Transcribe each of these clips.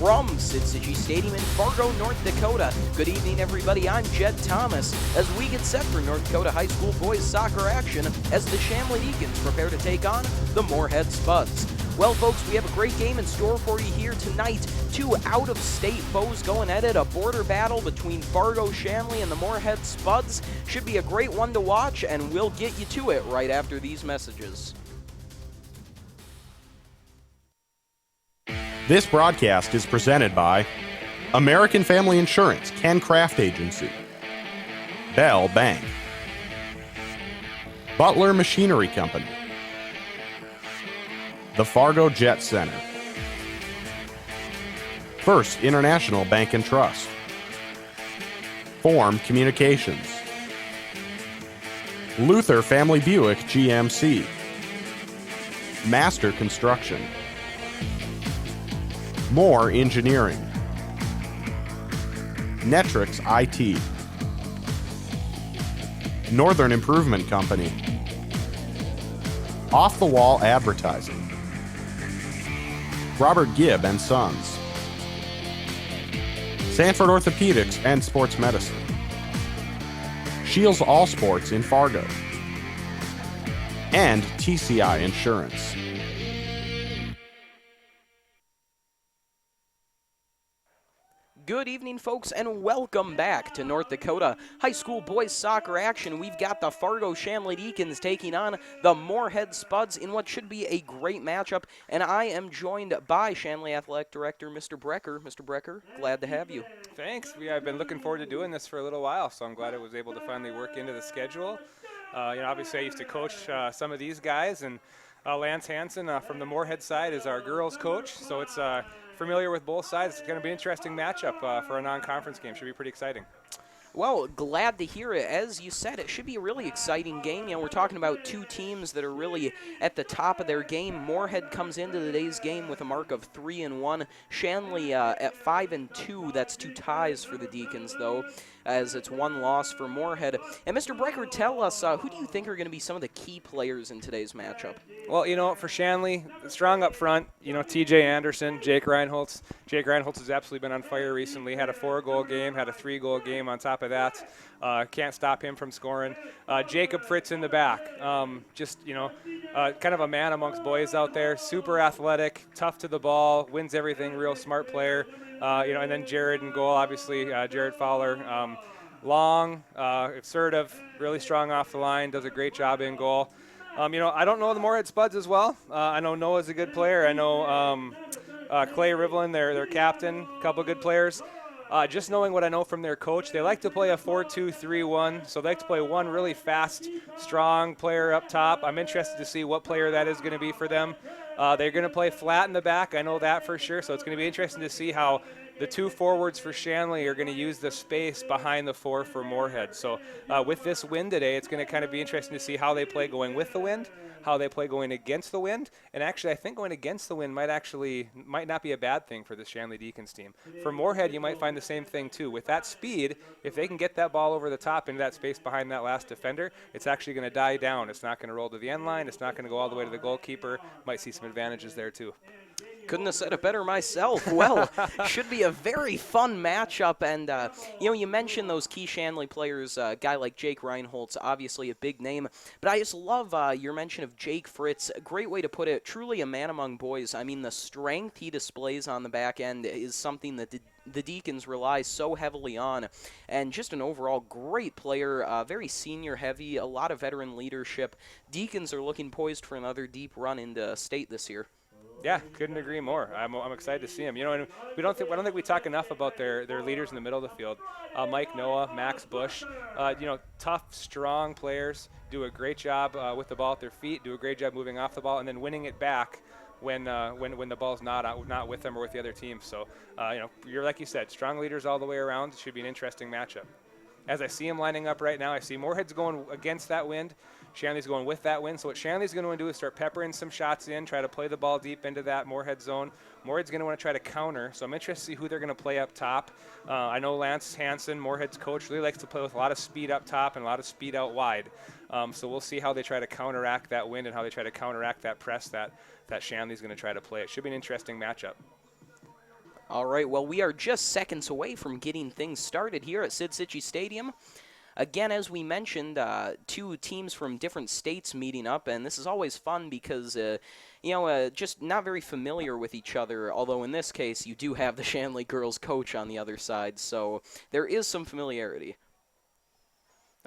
from Cichy Stadium in Fargo, North Dakota. Good evening, everybody. I'm Jed Thomas as we get set for North Dakota High School boys soccer action as the Shanley Deacons prepare to take on the Moorhead Spuds. Well, folks, we have a great game in store for you here tonight. Two out-of-state foes going at it. A border battle between Fargo, Shanley, and the Moorhead Spuds. Should be a great one to watch, and we'll get you to it right after these messages. This broadcast is presented by American Family Insurance, Ken Craft Agency, Bell Bank, Butler Machinery Company, the Fargo Jet Center, First International Bank and Trust, Form Communications, Luther Family Buick GMC, Master Construction, Moore Engineering, Netrix IT, Northern Improvement Company, Off the Wall Advertising, Robert Gibb and Sons, Sanford Orthopedics and Sports Medicine, Shields All Sports in Fargo, and TCI Insurance. Good evening, folks, and welcome back to North Dakota High School boys soccer action. We've got the Fargo Shanley Deacons taking on the Moorhead Spuds in what should be a great matchup, and I am joined by Shanley Athletic Director Mr. Brecker. Mr. Brecker, glad to have you. Thanks. I've been looking forward to doing this for a little while, so I'm glad I was able to finally work into the schedule. Obviously I used to coach some of these guys, and Lance Hansen from the Moorhead side is our girls coach, so it's familiar with both sides. It's going to be an interesting matchup for a non-conference game. Should be pretty exciting. Well, glad to hear it. As you said, it should be a really exciting game. We're talking about two teams that are really at the top of their game. Moorhead comes into today's game with a mark of 3-1. Shanley at 5-2. That's two ties for the Deacons, though, as it's one loss for Moorhead. And Mr. Brecker, tell us, who do you think are going to be some of the key players in today's matchup? Well, for Shanley, strong up front, TJ Anderson, Jake Reinholtz. Jake Reinholtz has absolutely been on fire recently. Had a 4-goal game, had a 3-goal game on top of that. Can't stop him from scoring. Jacob Fritz in the back. Kind of a man amongst boys out there. Super athletic, tough to the ball, wins everything, real smart player. And then Jared in goal, obviously, Jared Fowler. Long, assertive, really strong off the line, does a great job in goal. I don't know the Moorhead Spuds as well. I know Noah's a good player. I know Clay Rivlin, their captain, a couple good players. Just knowing what I know from their coach, they like to play a 4-2-3-1, so they like to play one really fast, strong player up top. I'm interested to see what player that is going to be for them. They're going to play flat in the back. I know that for sure, so it's going to be interesting to see how the two forwards for Shanley are going to use the space behind the four for Moorhead. So with this win today, it's going to kind of be interesting to see how they play going with the wind, how they play going against the wind. And actually, I think going against the wind might not be a bad thing for the Shanley Deacons team. For Moorhead, you might find the same thing too. With that speed, if they can get that ball over the top into that space behind that last defender, it's actually going to die down. It's not going to roll to the end line. It's not going to go all the way to the goalkeeper. Might see some advantages there too. Couldn't have said it better myself. Well, should be a very fun matchup. And, you mentioned those key Shanley players, a guy like Jake Reinholtz, obviously a big name. But I just love your mention of Jake Fritz. A great way to put it. Truly a man among boys. I mean, the strength he displays on the back end is something that the Deacons rely so heavily on. And just an overall great player, very senior heavy, a lot of veteran leadership. Deacons are looking poised for another deep run into state this year. Yeah, couldn't agree more. I'm excited to see him. And I don't think we talk enough about their leaders in the middle of the field. Mike Noah, Max Bush, tough, strong players, do a great job with the ball at their feet, do a great job moving off the ball, and then winning it back when the ball's not with them or with the other team. So, you're like you said, strong leaders all the way around. It should be an interesting matchup. As I see them lining up right now, I see Moorhead's going against that wind. Shanley's going with that wind. So what Shanley's going to want to do is start peppering some shots in, try to play the ball deep into that Moorhead zone. Moorhead's going to want to try to counter. So I'm interested to see who they're going to play up top. I know Lance Hansen, Moorhead's coach, really likes to play with a lot of speed up top and a lot of speed out wide. So we'll see how they try to counteract that wind and how they try to counteract that press that Shanley's going to try to play. It should be an interesting matchup. All right, well, we are just seconds away from getting things started here at Cichy Stadium. Again, as we mentioned, two teams from different states meeting up, and this is always fun because, just not very familiar with each other, although in this case you do have the Shanley girls coach on the other side, so there is some familiarity.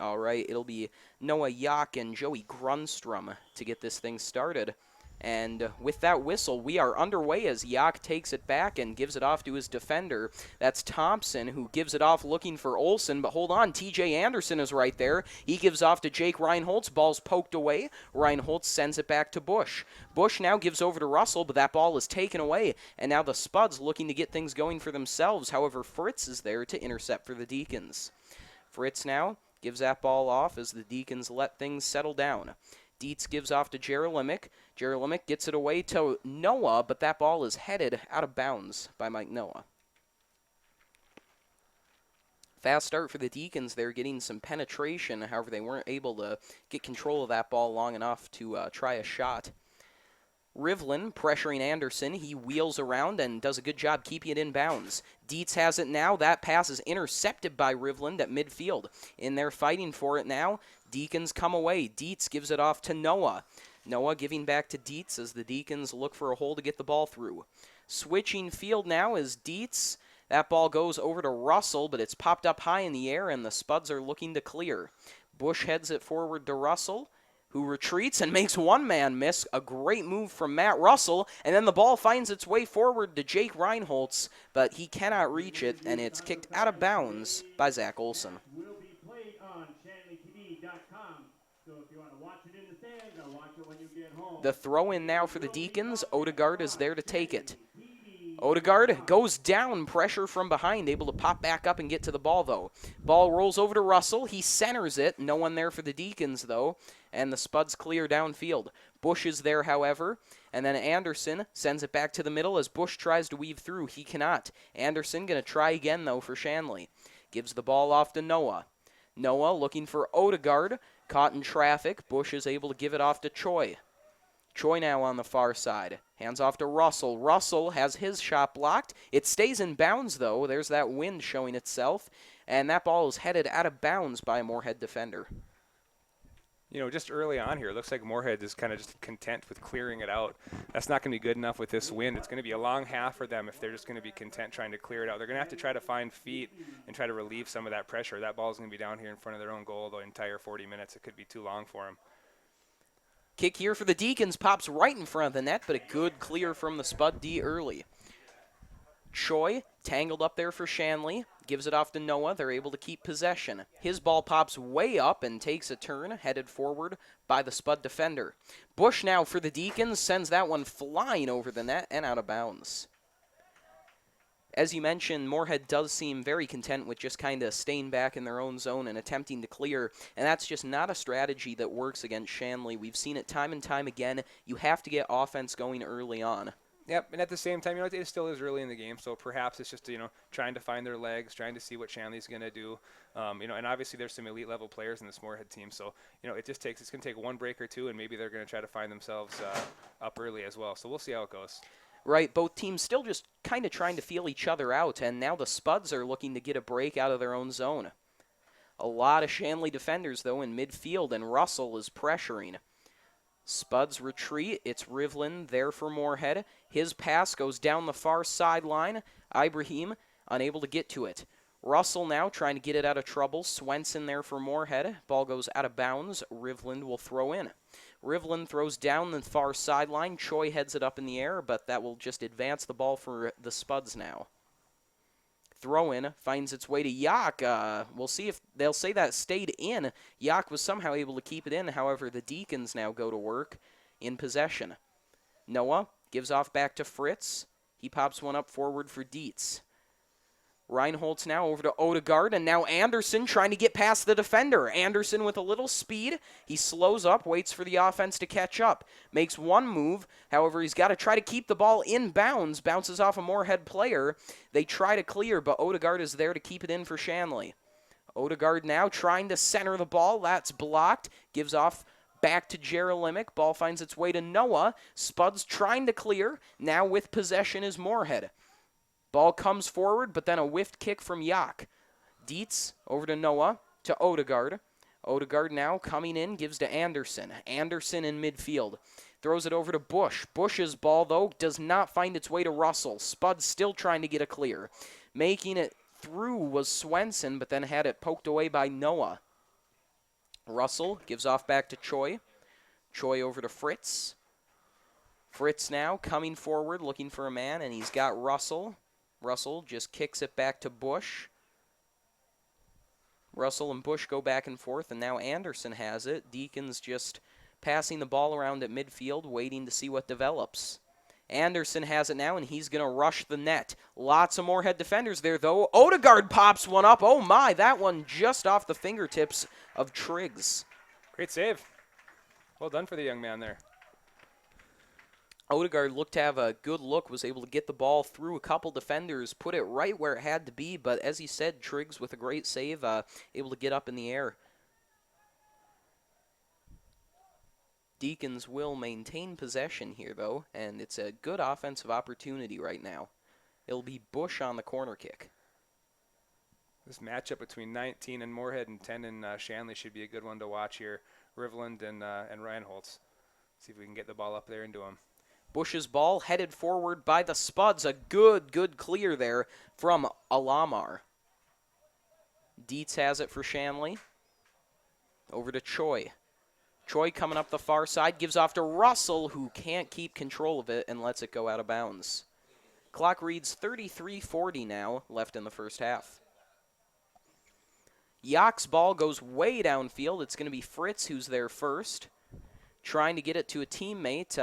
All right, it'll be Noah Yock and Joey Grunstrom to get this thing started. And with that whistle, we are underway as Yock takes it back and gives it off to his defender. That's Thompson, who gives it off looking for Olsen. But hold on, TJ Anderson is right there. He gives off to Jake Reinholtz. Ball's poked away. Reinholtz sends it back to Bush. Bush now gives over to Russell, but that ball is taken away. And now the Spuds looking to get things going for themselves. However, Fritz is there to intercept for the Deacons. Fritz now gives that ball off as the Deacons let things settle down. Dietz gives off to Jerolimic. Jerolimic gets it away to Noah, but that ball is headed out of bounds by Mike Noah. Fast start for the Deacons. They're getting some penetration. However, they weren't able to get control of that ball long enough to try a shot. Rivlin pressuring Anderson. He wheels around and does a good job keeping it in bounds. Dietz has it now. That pass is intercepted by Rivlin at midfield. In there fighting for it now. Deacons come away. Dietz gives it off to Noah. Noah giving back to Dietz as the Deacons look for a hole to get the ball through. Switching field now is Dietz. That ball goes over to Russell, but it's popped up high in the air, and the Spuds are looking to clear. Bush heads it forward to Russell, who retreats and makes one man miss. A great move from Matt Russell, and then the ball finds its way forward to Jake Reinholtz, but he cannot reach it, and it's kicked out of bounds by Zach Olson. The throw-in now for the Deacons. Odegaard is there to take it. Odegaard goes down, pressure from behind, able to pop back up and get to the ball, though. Ball rolls over to Russell. He centers it. No one there for the Deacons, though, and the Spuds clear downfield. Bush is there, however, and then Anderson sends it back to the middle as Bush tries to weave through. He cannot. Anderson going to try again, though, for Shanley. Gives the ball off to Noah. Noah looking for Odegaard. Caught in traffic. Bush is able to give it off to Choi. Choi now on the far side. Hands off to Russell. Russell has his shot blocked. It stays in bounds, though. There's that wind showing itself. And that ball is headed out of bounds by a Moorhead defender. You know, just early on here, it looks like Moorhead is kind of just content with clearing it out. That's not going to be good enough with this wind. It's going to be a long half for them if they're just going to be content trying to clear it out. They're going to have to try to find feet and try to relieve some of that pressure. That ball is going to be down here in front of their own goal the entire 40 minutes. It could be too long for them. Kick here for the Deacons, pops right in front of the net, but a good clear from the Spud D early. Choi, tangled up there for Shanley, gives it off to Noah. They're able to keep possession. His ball pops way up and takes a turn, headed forward by the Spud defender. Bush now for the Deacons, sends that one flying over the net and out of bounds. As you mentioned, Moorhead does seem very content with just kind of staying back in their own zone and attempting to clear, and that's just not a strategy that works against Shanley. We've seen it time and time again. You have to get offense going early on. Yep, and at the same time, it still is early in the game, so perhaps it's just, trying to find their legs, trying to see what Shanley's going to do. And obviously there's some elite-level players in this Moorhead team, so, it's going to take one break or two, and maybe they're going to try to find themselves up early as well. So we'll see how it goes. Right, both teams still just kind of trying to feel each other out, and now the Spuds are looking to get a break out of their own zone. A lot of Shanley defenders, though, in midfield, and Russell is pressuring. Spuds retreat. It's Rivlin there for Moorhead. His pass goes down the far sideline. Ibrahim unable to get to it. Russell now trying to get it out of trouble. Swenson there for Moorhead. Ball goes out of bounds. Rivlin will throw in. Rivlin throws down the far sideline. Choi heads it up in the air, but that will just advance the ball for the Spuds now. Throw-in finds its way to Yock. We'll see if they'll say that stayed in. Yock was somehow able to keep it in. However, the Deacons now go to work in possession. Noah gives off back to Fritz. He pops one up forward for Dietz. Reinholtz now over to Odegaard, and now Anderson trying to get past the defender. Anderson with a little speed. He slows up, waits for the offense to catch up. Makes one move. However, he's got to try to keep the ball in bounds. Bounces off a Moorhead player. They try to clear, but Odegaard is there to keep it in for Shanley. Odegaard now trying to center the ball. That's blocked. Gives off back to Jerolimic. Ball finds its way to Noah. Spuds trying to clear. Now with possession is Moorhead. Ball comes forward, but then a whiffed kick from Yak. Dietz over to Noah, to Odegaard. Odegaard now coming in, gives to Anderson. Anderson in midfield. Throws it over to Bush. Bush's ball, though, does not find its way to Russell. Spuds still trying to get a clear. Making it through was Swenson, but then had it poked away by Noah. Russell gives off back to Choi. Choi over to Fritz. Fritz now coming forward, looking for a man, and he's got Russell. Russell just kicks it back to Bush. Russell and Bush go back and forth, and now Anderson has it. Deacons just passing the ball around at midfield, waiting to see what develops. Anderson has it now, and he's going to rush the net. Lots of Moorhead defenders there, though. Odegaard pops one up. Oh, my, that one just off the fingertips of Triggs. Great save. Well done for the young man there. Odegaard looked to have a good look, was able to get the ball through a couple defenders, put it right where it had to be, but as he said, Triggs with a great save, able to get up in the air. Deacons will maintain possession here, though, and it's a good offensive opportunity right now. It'll be Bush on the corner kick. This matchup between 19 and Moorhead and 10 and Shanley should be a good one to watch here. Rivland and Reinholtz. See if we can get the ball up there into him. Bush's ball headed forward by the Spuds. A good clear there from Alamar. Dietz has it for Shanley. Over to Choi. Choi coming up the far side, gives off to Russell, who can't keep control of it and lets it go out of bounds. Clock reads 33:40 now, left in the first half. Yak's ball goes way downfield. It's going to be Fritz who's there first. Trying to get it to a teammate.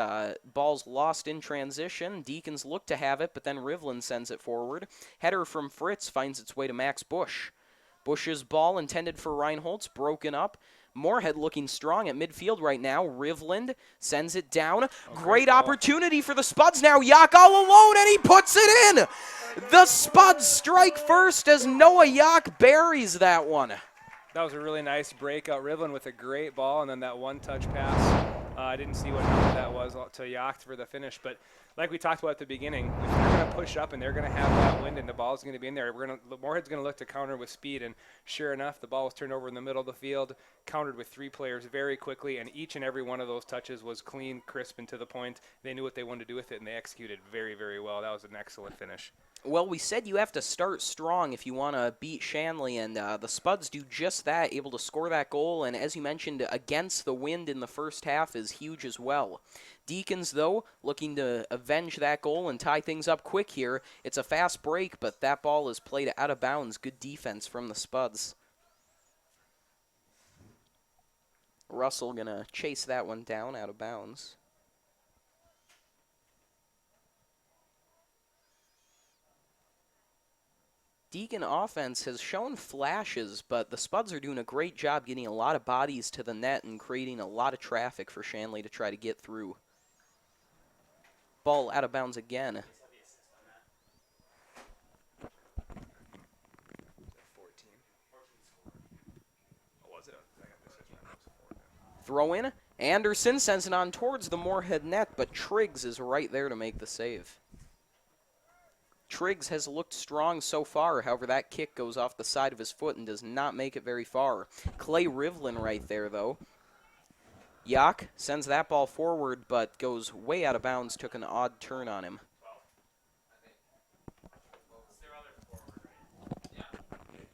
Ball's lost in transition. Deacons look to have it, but then Rivlin sends it forward. Header from Fritz finds its way to Max Bush. Bush's ball intended for Reinholtz, broken up. Moorhead looking strong at midfield right now. Rivland sends it down. Great opportunity for the Spuds now. Yak all alone, and he puts it in. The Spuds strike first as Noah Yak buries that one. That was a really nice breakout. Rivlin with a great ball, and then that one-touch pass. I didn't see what number that was to Yacht for the finish, but like we talked about at the beginning, if they're going to push up and they're going to have that wind and the ball's going to be in there, Moorhead's going to look to counter with speed, and sure enough, the ball was turned over in the middle of the field, countered with 3 players very quickly, and each and every one of those touches was clean, crisp, and to the point. They knew what they wanted to do with it, and they executed very, very well. That was an excellent finish. Well, we said you have to start strong if you want to beat Shanley, and the Spuds do just that, able to score that goal, and as you mentioned, against the wind in the first half is huge as well. Deacons, though, looking to avenge that goal and tie things up quick here. It's a fast break, but that ball is played out of bounds. Good defense from the Spuds. Russell going to chase that one down out of bounds. Deacon offense has shown flashes, but the Spuds are doing a great job getting a lot of bodies to the net and creating a lot of traffic for Shanley to try to get through. Ball out of bounds again. Throw in. Anderson sends it on towards the Moorhead net, but Triggs is right there to make the save. Triggs has looked strong so far, however that kick goes off the side of his foot and does not make it very far. Clay Rivlin right there, though. Yak sends that ball forward, but goes way out of bounds, took an odd turn on him.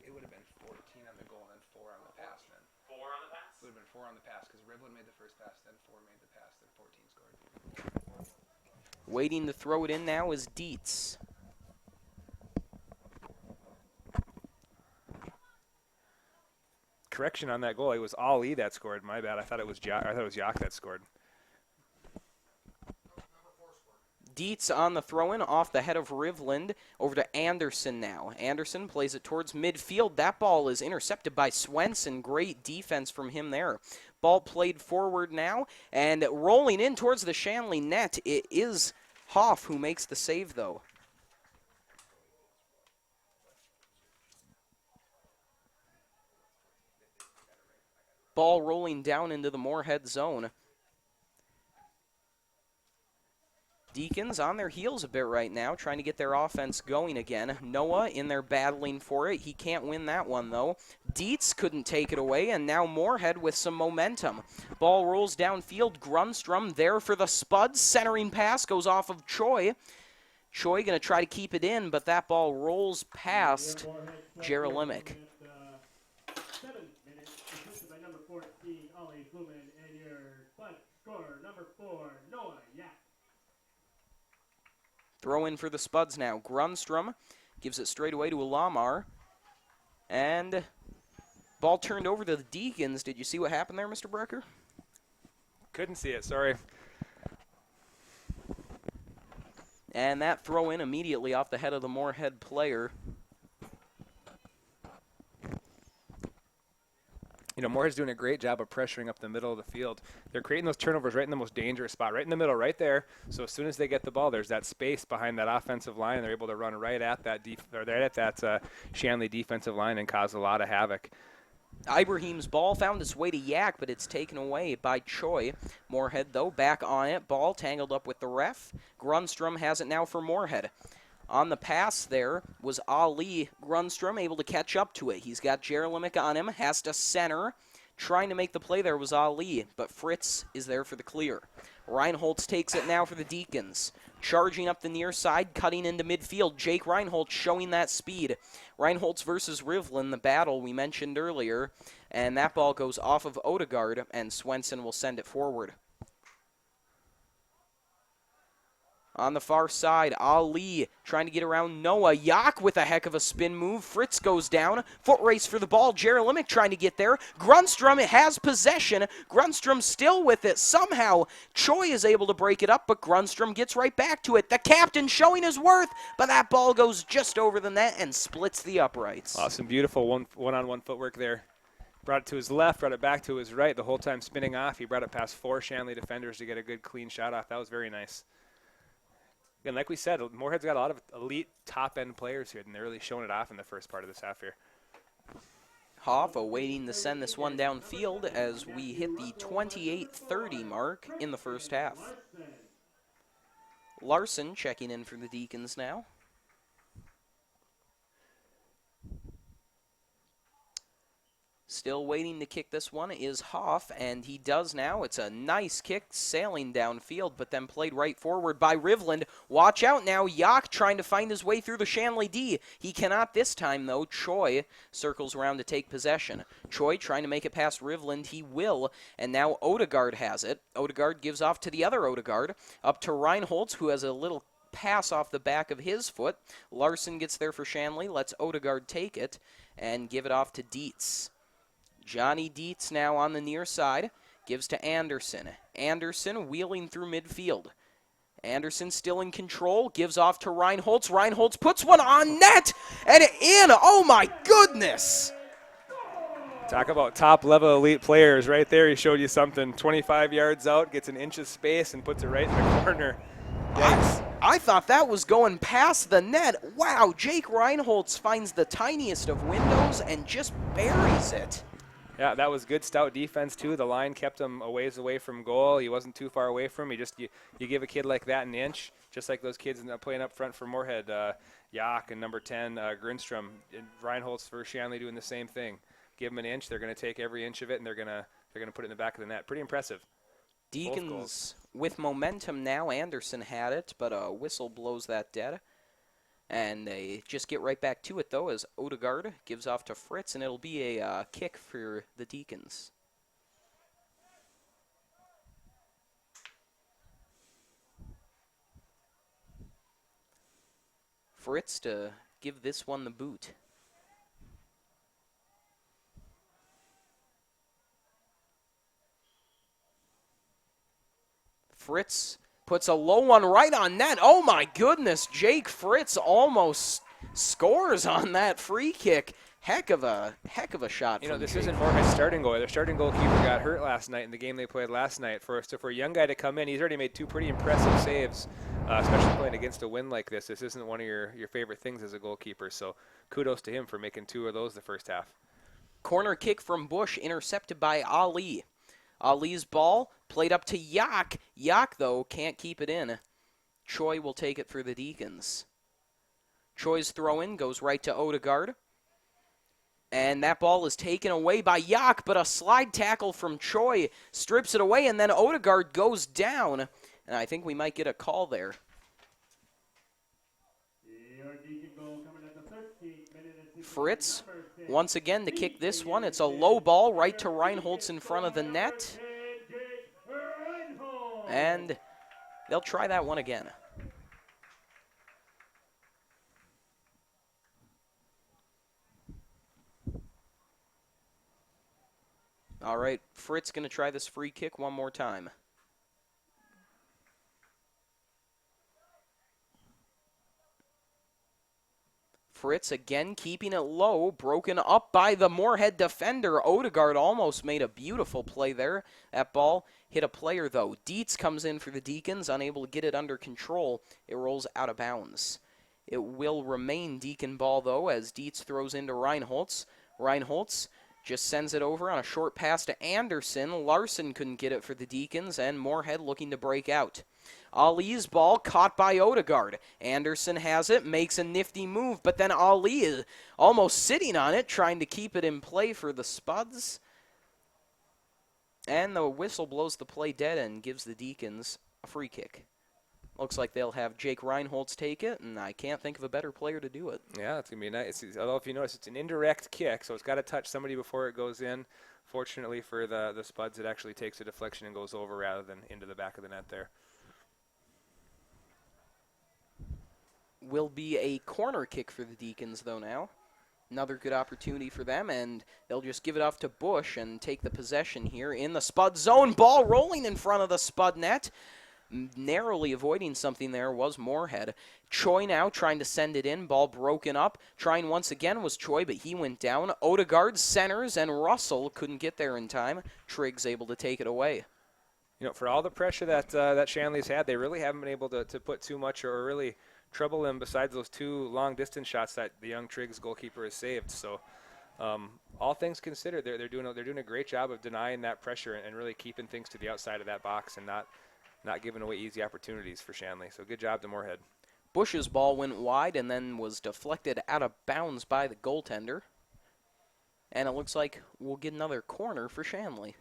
It would have been 14 on the goal and 4 on the pass then. 4 on the pass? It would have been 4 on the pass because Rivlin made the first pass, then 4 made the pass, then 14 scored. Waiting to throw it in now is Dietz. Correction on that goal. It was Ali that scored. My bad. I thought it was Yak that scored. Dietz on the throw-in off the head of Rivland over to Anderson now. Anderson plays it towards midfield. That ball is intercepted by Swenson. Great defense from him there. Ball played forward now and rolling in towards the Shanley net. It is Hoff who makes the save, though. Ball rolling down into the Moorhead zone. Deacons on their heels a bit right now, trying to get their offense going again. Noah in there battling for it. He can't win that one, though. Dietz couldn't take it away, and now Moorhead with some momentum. Ball rolls downfield. Grunstrom there for the Spuds. Centering pass goes off of Choi. Choi going to try to keep it in, but that ball rolls past Jerelimic. 7 minutes, assisted by number 14, Ollie Blumen, and your Spud scorer, number 4, Noah Yak. Throw in for the Spuds now. Grunstrom gives it straight away to Alamar. And ball turned over to the Deacons. Did you see what happened there, Mr. Brecker? Couldn't see it, sorry. And that throw in immediately off the head of the Moorhead player. You know, Moorhead's doing a great job of pressuring up the middle of the field. They're creating those turnovers right in the most dangerous spot, right in the middle, right there. So as soon as they get the ball, there's that space behind that offensive line, and they're able to run right at that Shanley defensive line and cause a lot of havoc. Ibrahim's ball found its way to Yak, but it's taken away by Choi. Moorhead, though, back on it. Ball tangled up with the ref. Grunstrom has it now for Moorhead. On the pass there was Ali. Grunstrom able to catch up to it. He's got Jerelimic on him, has to center. Trying to make the play there was Ali, but Fritz is there for the clear. Reinholtz takes it now for the Deacons. Charging up the near side, cutting into midfield. Jake Reinholtz showing that speed. Reinholtz versus Rivlin, the battle we mentioned earlier. And that ball goes off of Odegaard, and Swenson will send it forward. On the far side, Ali trying to get around Noah. Yak with a heck of a spin move. Fritz goes down. Foot race for the ball. Jerelimic trying to get there. Grunstrom has possession. Grunstrom still with it. Somehow, Choi is able to break it up, but Grunstrom gets right back to it. The captain showing his worth, but that ball goes just over the net and splits the uprights. Awesome, beautiful one-on-one footwork there. Brought it to his left, brought it back to his right, the whole time spinning off. He brought it past 4 Shanley defenders to get a good clean shot off. That was very nice. And like we said, Moorhead's got a lot of elite top-end players here, and they're really showing it off in the first part of this half here. Hoffa waiting to send this one downfield as we hit the 28-30 mark in the first half. Larson checking in for the Deacons now. Still waiting to kick this one is Hoff, and he does now. It's a nice kick sailing downfield, but then played right forward by Rivland. Watch out now. Yak trying to find his way through the Shanley D. He cannot this time, though. Choi circles around to take possession. Choi trying to make it past Rivland. He will, and now Odegaard has it. Odegaard gives off to the other Odegaard, up to Reinholtz, who has a little pass off the back of his foot. Larson gets there for Shanley, lets Odegaard take it, and give it off to Dietz. Johnny Dietz now on the near side, gives to Anderson. Anderson wheeling through midfield. Anderson still in control, gives off to Reinholtz. Reinholtz puts one on net, and in. Oh my goodness! Talk about top-level elite players right there. He showed you something. 25 yards out, gets an inch of space, and puts it right in the corner. Yikes. I thought that was going past the net. Wow, Jake Reinholtz finds the tiniest of windows and just buries it. Yeah, that was good stout defense, too. The line kept him a ways away from goal. He wasn't too far away from him. You give a kid like that an inch, just like those kids playing up front for Moorhead, Yak and number 10, Grunstrom. And Reinholtz for Shanley doing the same thing. Give them an inch, they're going to take every inch of it, and they're going to put it in the back of the net. Pretty impressive. Deacons with momentum now. Anderson had it, but a whistle blows that dead. And they just get right back to it, though, as Odegaard gives off to Fritz, and it'll be a kick for the Deacons. Fritz to give this one the boot. Fritz puts a low one right on net. Oh my goodness, Jake Fritz almost scores on that free kick. Heck of a shot. You know, this Jake. isn't Moorhead's starting goal. Their starting goalkeeper got hurt last night in the game they played last night. For a young guy to come in, he's already made 2 pretty impressive saves, especially playing against a win like this. This isn't one of your favorite things as a goalkeeper, so kudos to him for making 2 of those the first half. Corner kick from Bush, intercepted by Ali. Ali's ball played up to Yak. Yak, though, can't keep it in. Choi will take it for the Deacons. Choi's throw-in goes right to Odegaard. And that ball is taken away by Yak, but a slide tackle from Choi strips it away, and then Odegaard goes down. And I think we might get a call there. Your Deacon goal coming at the 13th minute and Fritz, number 6. once again to kick this one. It's a low ball right to Reinholtz in front of the net. And they'll try that one again. All right, Fritz going to try this free kick one more time. Fritz again keeping it low, broken up by the Moorhead defender. Odegaard almost made a beautiful play there. That ball hit a player though. Dietz comes in for the Deacons, unable to get it under control. It rolls out of bounds. It will remain Deacon ball though as Dietz throws into Reinholtz. Reinholtz just sends it over on a short pass to Anderson. Larson couldn't get it for the Deacons, and Moorhead looking to break out. Ali's ball caught by Odegaard. Anderson has it, makes a nifty move, but then Ali is almost sitting on it, trying to keep it in play for the Spuds. And the whistle blows the play dead and gives the Deacons a free kick. Looks like they'll have Jake Reinholtz take it, and I can't think of a better player to do it. Yeah, it's going to be nice. Although if you notice, it's an indirect kick, so it's got to touch somebody before it goes in. Fortunately for the Spuds, it actually takes a deflection and goes over rather than into the back of the net there. Will be a corner kick for the Deacons, though, now. Another good opportunity for them, and they'll just give it off to Bush and take the possession here in the Spud zone. Ball rolling in front of the Spud net. Narrowly avoiding something there was Moorhead. Choi now trying to send it in. Ball broken up. Trying once again was Choi, but he went down. Odegaard centers, and Russell couldn't get there in time. Triggs able to take it away. You know, for all the pressure that Shanley's had, they really haven't been able to put too much or really trouble him besides those two long-distance shots that the young Triggs goalkeeper has saved. So all things considered, they're doing a great job of denying that pressure and really keeping things to the outside of that box and not giving away easy opportunities for Shanley. So good job to Moorhead. Bush's ball went wide and then was deflected out of bounds by the goaltender. And it looks like we'll get another corner for Shanley.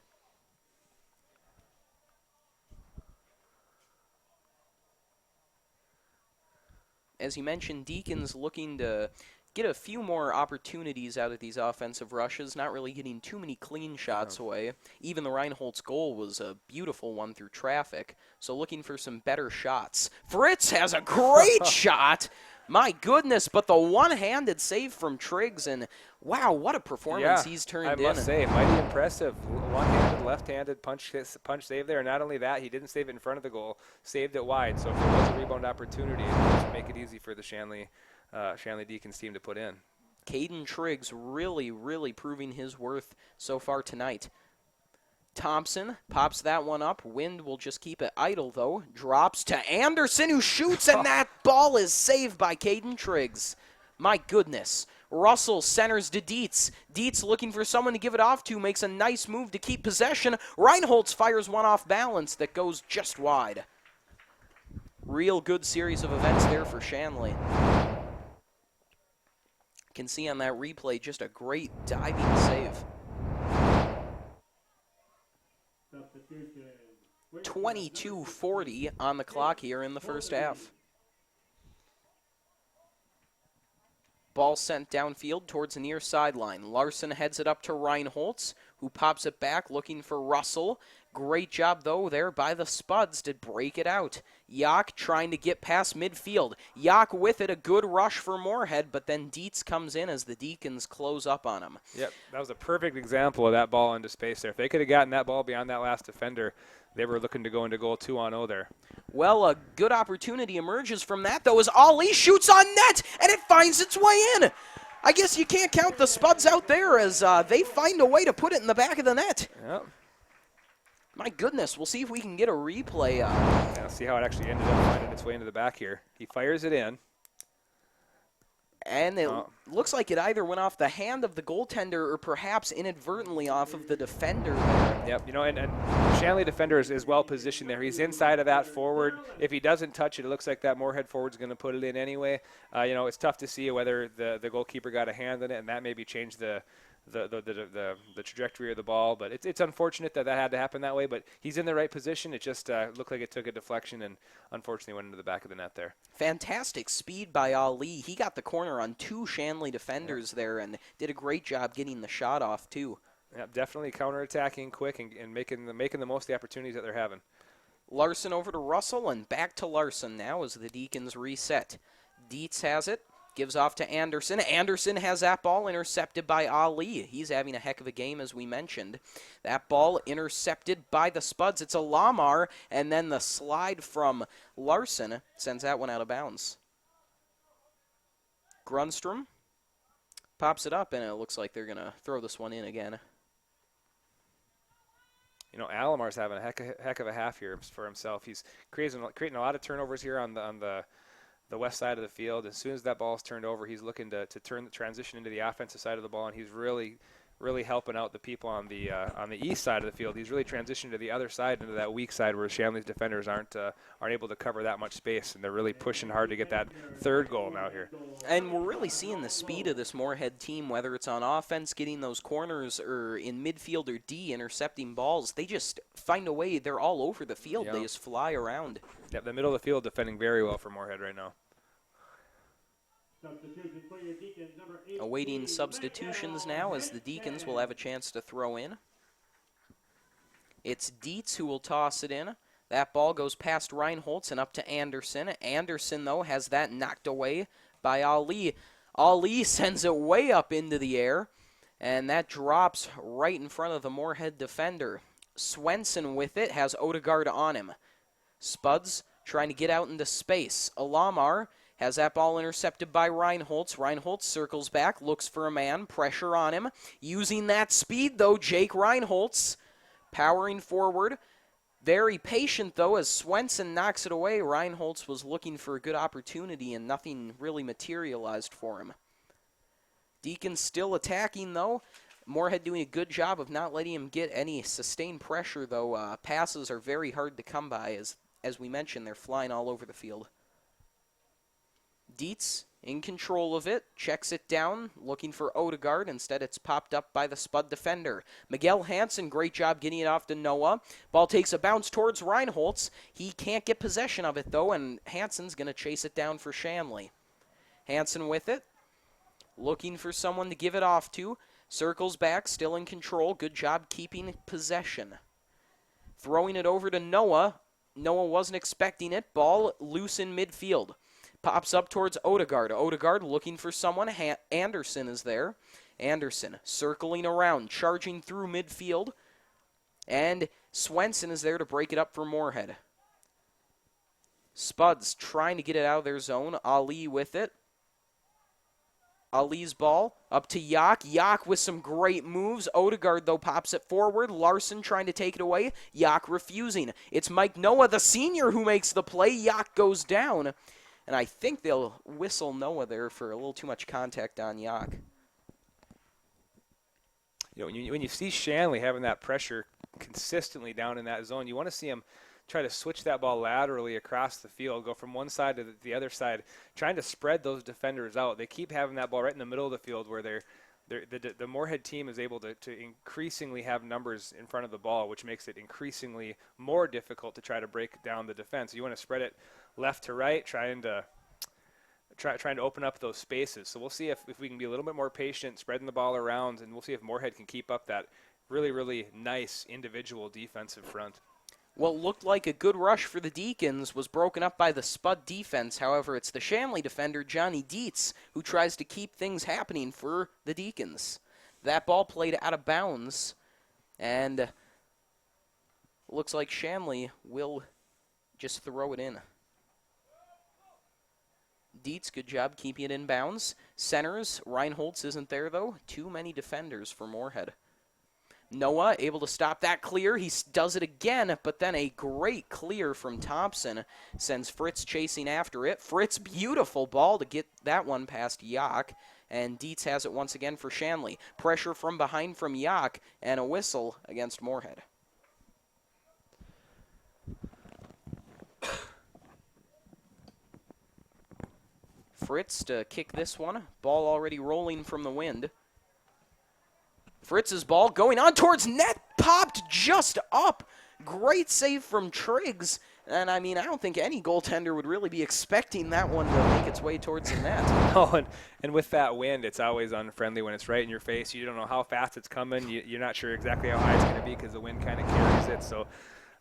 As you mentioned, Deacons looking to get a few more opportunities out of these offensive rushes, not really getting too many clean shots away. Even the Reinholtz goal was a beautiful one through traffic, so looking for some better shots. Fritz has a great shot! My goodness, but the one-handed save from Triggs, and wow, what a performance he's turned in. I must say, mighty impressive. One-handed, left-handed punch save there. Not only that, he didn't save it in front of the goal, saved it wide. So if there was a rebound opportunity, it would make it easy for the Shanley Deacons team to put in. Caden Triggs really, really proving his worth so far tonight. Thompson pops that one up. Wind will just keep it idle, though. Drops to Anderson, who shoots, and that ball is saved by Caden Triggs. My goodness. Russell centers to Dietz. Dietz looking for someone to give it off to, makes a nice move to keep possession. Reinholtz fires one off balance that goes just wide. Real good series of events there for Shanley. Can see on that replay just a great diving save. 22:40 on the clock here in the first half. Ball sent downfield towards the near sideline. Larson heads it up to Reinholtz, who pops it back looking for Russell. Great job, though, there by the Spuds to break it out. Yak trying to get past midfield. Yak with it, a good rush for Moorhead, but then Dietz comes in as the Deacons close up on him. Yep, that was a perfect example of that ball into space there. If they could have gotten that ball beyond that last defender, they were looking to go into goal 2-on-0 there. Well, a good opportunity emerges from that, though, as Ali shoots on net, and it finds its way in. I guess you can't count the Spuds out there as they find a way to put it in the back of the net. Yep. My goodness, we'll see if we can get a replay. Yeah, see how it actually ended up finding its way into the back here. He fires it in. And it looks like it either went off the hand of the goaltender or perhaps inadvertently off of the defender. Yep, and Shanley defender is well positioned there. He's inside of that forward. If he doesn't touch it, it looks like that Moorhead forward's going to put it in anyway. It's tough to see whether the goalkeeper got a hand in it, and that maybe changed the trajectory of the ball. But it's unfortunate that had to happen that way. But he's in the right position. It just looked like it took a deflection and unfortunately went into the back of the net there. Fantastic speed by Ali. He got the corner on 2 Shanley defenders there and did a great job getting the shot off too. Yeah, definitely counterattacking quick and making the most of the opportunities that they're having. Larson over to Russell and back to Larson now as the Deacons reset. Dietz has it. Gives off to Anderson. Anderson has that ball intercepted by Ali. He's having a heck of a game, as we mentioned. That ball intercepted by the Spuds. It's a Lamar, and then the slide from Larson sends that one out of bounds. Grunstrom pops it up, and it looks like they're going to throw this one in again. Alamar's having a heck of a half here for himself. He's creating a lot of turnovers here on the west side of the field. As soon as that ball is turned over, he's looking to turn the transition into the offensive side of the ball, and he's really helping out the people on the east side of the field. He's really transitioned to the other side, into that weak side where Shanley's defenders aren't able to cover that much space, and they're really pushing hard to get that third goal now here. And we're really seeing the speed of this Moorhead team, whether it's on offense, getting those corners, or in midfield or D, intercepting balls. They just find a way. They're all over the field. Yeah. They just fly around. Yep, the middle of the field defending very well for Moorhead right now. Awaiting substitutions now as the Deacons will have a chance to throw in. It's Dietz who will toss it in. That ball goes past Reinholtz and up to Anderson. Anderson, though, has that knocked away by Ali. Ali sends it way up into the air, and that drops right in front of the Moorhead defender. Swenson with it has Odegaard on him. Spuds trying to get out into space. Alamar has that ball intercepted by Reinholtz. Reinholtz circles back, looks for a man, pressure on him. Using that speed, though, Jake Reinholtz powering forward. Very patient, though, as Swenson knocks it away. Reinholtz was looking for a good opportunity, and nothing really materialized for him. Deacons still attacking, though. Moorhead doing a good job of not letting him get any sustained pressure, though. Passes are very hard to come by. As we mentioned, they're flying all over the field. Dietz in control of it, checks it down, looking for Odegaard. Instead, it's popped up by the Spud defender. Miguel Hansen, great job getting it off to Noah. Ball takes a bounce towards Reinholtz. He can't get possession of it, though, and Hansen's going to chase it down for Shanley. Hansen with it, looking for someone to give it off to. Circles back, still in control. Good job keeping possession. Throwing it over to Noah. Noah wasn't expecting it. Ball loose in midfield. Pops up towards Odegaard. Odegaard looking for someone. Anderson is there. Anderson circling around, charging through midfield. And Swenson is there to break it up for Moorhead. Spuds trying to get it out of their zone. Ali with it. Ali's ball up to Yak. Yak with some great moves. Odegaard, though, pops it forward. Larson trying to take it away. Yak refusing. It's Mike Noah, the senior, who makes the play. Yak goes down. And I think they'll whistle Noah there for a little too much contact on Yak. When you see Shanley having that pressure consistently down in that zone, you want to see him try to switch that ball laterally across the field, go from one side to the other side, trying to spread those defenders out. They keep having that ball right in the middle of the field where the Moorhead team is able to increasingly have numbers in front of the ball, which makes it increasingly more difficult to try to break down the defense. You want to spread it left to right, trying to open up those spaces. So we'll see if we can be a little bit more patient, spreading the ball around, and we'll see if Moorhead can keep up that really, really nice individual defensive front. What looked like a good rush for the Deacons was broken up by the Spud defense. However, it's the Shanley defender, Johnny Dietz, who tries to keep things happening for the Deacons. That ball played out of bounds, and looks like Shanley will just throw it in. Dietz, good job keeping it in bounds. Centers, Reinholtz isn't there, though. Too many defenders for Moorhead. Noah able to stop that clear. He does it again, but then a great clear from Thompson sends Fritz chasing after it. Fritz, beautiful ball to get that one past Yak, and Dietz has it once again for Shanley. Pressure from behind from Yak, and a whistle against Moorhead. Fritz to kick this one. Ball already rolling from the wind. Fritz's ball going on towards net, popped just up. Great save from Triggs. And, I mean, I don't think any goaltender would really be expecting that one to make its way towards the net. Oh, and with that wind, it's always unfriendly when it's right in your face. You don't know how fast it's coming. You're not sure exactly how high it's going to be because the wind kind of carries it. So,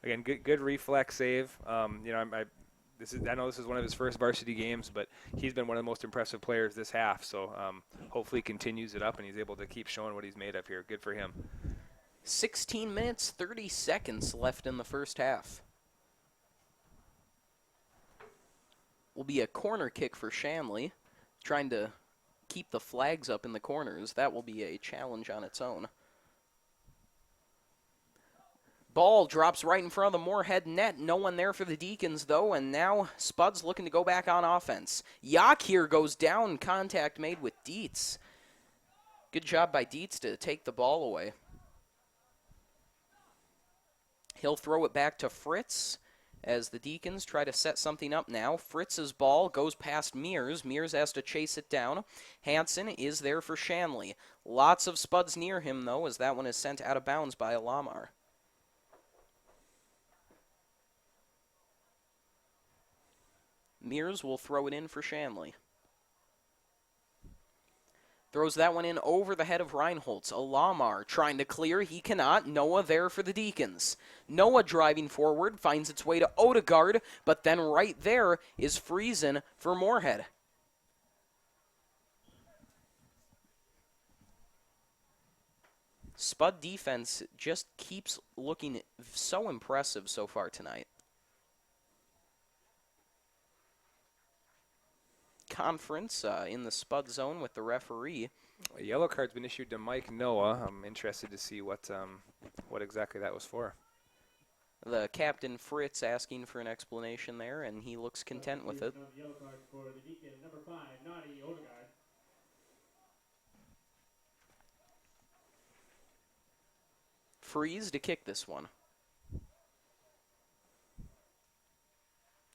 again, good reflex save. You know, I know this is one of his first varsity games, but he's been one of the most impressive players this half. So hopefully he continues it up and he's able to keep showing what he's made of here. Good for him. 16 minutes, 30 seconds left in the first half. Will be a corner kick for Shanley, trying to keep the flags up in the corners. That will be a challenge on its own. Ball drops right in front of the Moorhead net. No one there for the Deacons, though, and now Spuds looking to go back on offense. Yak here goes down, contact made with Dietz. Good job by Dietz to take the ball away. He'll throw it back to Fritz as the Deacons try to set something up now. Fritz's ball goes past Mears. Mears has to chase it down. Hansen is there for Shanley. Lots of Spuds near him, though, as that one is sent out of bounds by Alamar. Mears will throw it in for Shanley. Throws that one in over the head of Reinholtz. Alamar trying to clear. He cannot. Noah there for the Deacons. Noah driving forward, finds its way to Odegaard, but then right there is Friesen for Moorhead. Spud defense just keeps looking so impressive so far tonight. Conference in the Spud zone with the referee. A yellow card's been issued to Mike Noah. I'm interested to see what exactly that was for. The captain Fritz asking for an explanation there, and he looks content with it. Yellow card for the Deacon, number 5, Naughty Odegaard. Freeze to kick this one.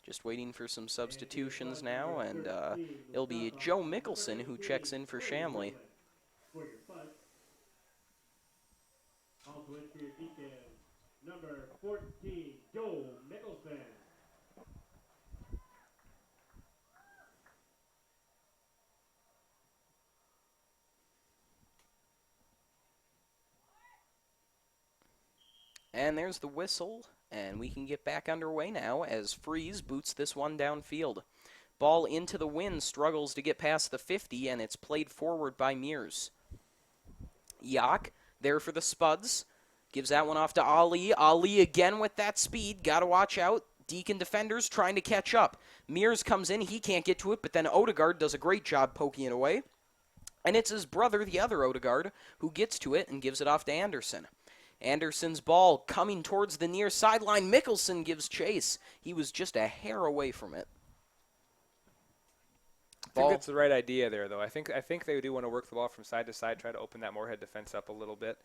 Just waiting for some substitutions now, and it'll be Joe Mickelson who checks in for Shanley. Also in for your Deacon, number 14, Joe Mickelson. And there's the whistle, and we can get back underway now as Freeze boots this one downfield. Ball into the wind, struggles to get past the 50, and it's played forward by Mears. Yak there for the Spuds. Gives that one off to Ali. Ali again with that speed. Got to watch out. Deacon defenders trying to catch up. Mears comes in. He can't get to it, but then Odegaard does a great job poking it away. And it's his brother, the other Odegaard, who gets to it and gives it off to Anderson. Anderson's ball coming towards the near sideline. Mickelson gives chase. He was just a hair away from it. I think that's the right idea there, though. I think they do want to work the ball from side to side, try to open that Moorhead defense up a little bit.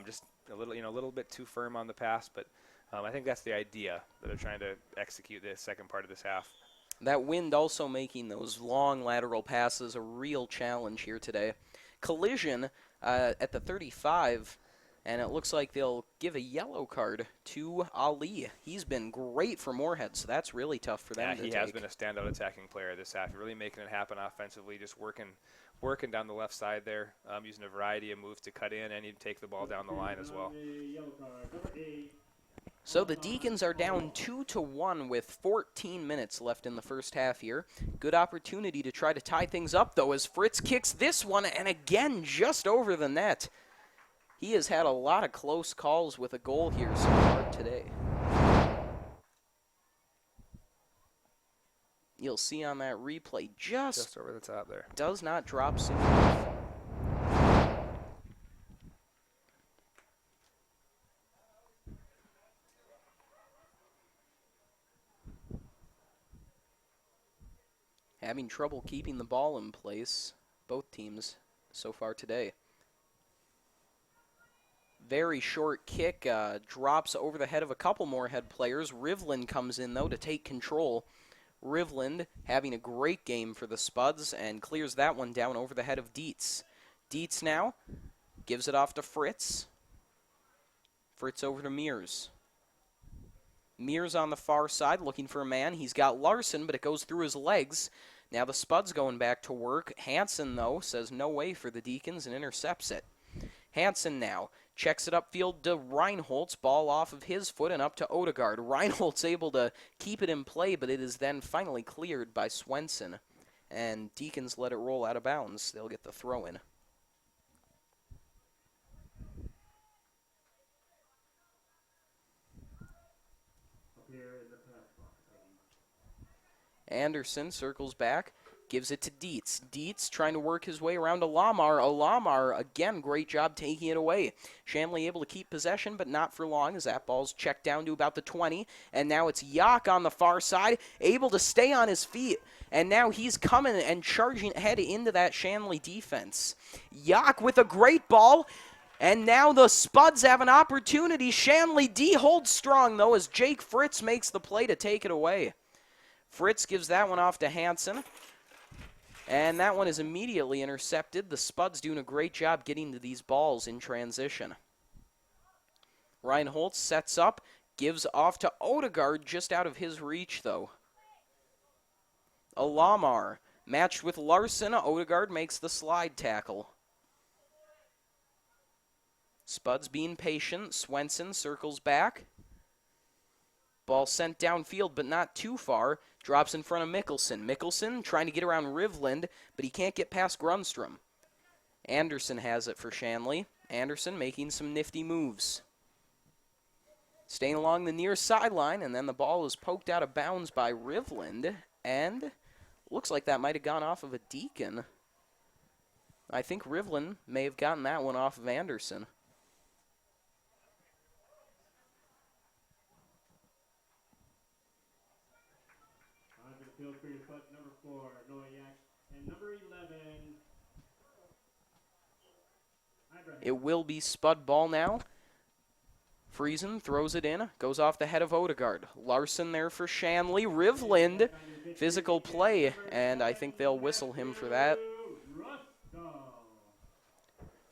Just a little bit too firm on the pass, but I think that's the idea that they're trying to execute the second part of this half. That wind also making those long lateral passes a real challenge here today. Collision at the 35. And it looks like they'll give a yellow card to Ali. He's been great for Moorhead, so that's really tough for them to take. Yeah, he has been a standout attacking player this half. Really making it happen offensively, just working down the left side there, using a variety of moves to cut in, and he'd take the ball down the line as well. So the Deacons are down 2-1 with 14 minutes left in the first half here. Good opportunity to try to tie things up, though, as Fritz kicks this one, and again just over the net. He has had a lot of close calls with a goal here so far today. You'll see on that replay just over the top there. Does not drop soon enough. having trouble keeping the ball in place, both teams so far today. Very short kick, drops over the head of a couple Moorhead players. Rivland comes in, though, to take control. Rivland having a great game for the Spuds and clears that one down over the head of Dietz. Dietz now gives it off to Fritz. Fritz over to Mears. Mears on the far side looking for a man. He's got Larson, but it goes through his legs. Now the Spuds going back to work. Hansen, though, says no way for the Deacons and intercepts it. Hansen now checks it upfield to Reinholtz. Ball off of his foot and up to Odegaard. Reinholtz able to keep it in play, but it is then finally cleared by Swenson. And Deacons let it roll out of bounds. They'll get the throw in. Anderson circles back, gives it to Dietz. Dietz trying to work his way around to Lamar. Lamar, again, great job taking it away. Shanley able to keep possession, but not for long as that ball's checked down to about the 20. And now it's Yak on the far side, able to stay on his feet. And now he's coming and charging ahead into that Shanley defense. Yak with a great ball. And now the Spuds have an opportunity. Shanley D holds strong, though, as Jake Fritz makes the play to take it away. Fritz gives that one off to Hansen. And that one is immediately intercepted. The Spuds doing a great job getting to these balls in transition. Reinholtz sets up, gives off to Odegaard, just out of his reach, though. Alamar matched with Larson. Odegaard makes the slide tackle. Spuds being patient. Swenson circles back. Ball sent downfield, but not too far. Drops in front of Mickelson. Mickelson trying to get around Rivland, but he can't get past Grunstrom. Anderson has it for Shanley. Anderson making some nifty moves. Staying along the near sideline, and then the ball is poked out of bounds by Rivland, and looks like that might have gone off of a Deacon. I think Rivland may have gotten that one off of Anderson. Field for your Spuds, number 4, Noyak, and number 11, Ibrahim. It will be Spud ball now. Friesen throws it in, goes off the head of Odegaard. Larson there for Shanley. Rivland, physical play, and I think they'll whistle him for that.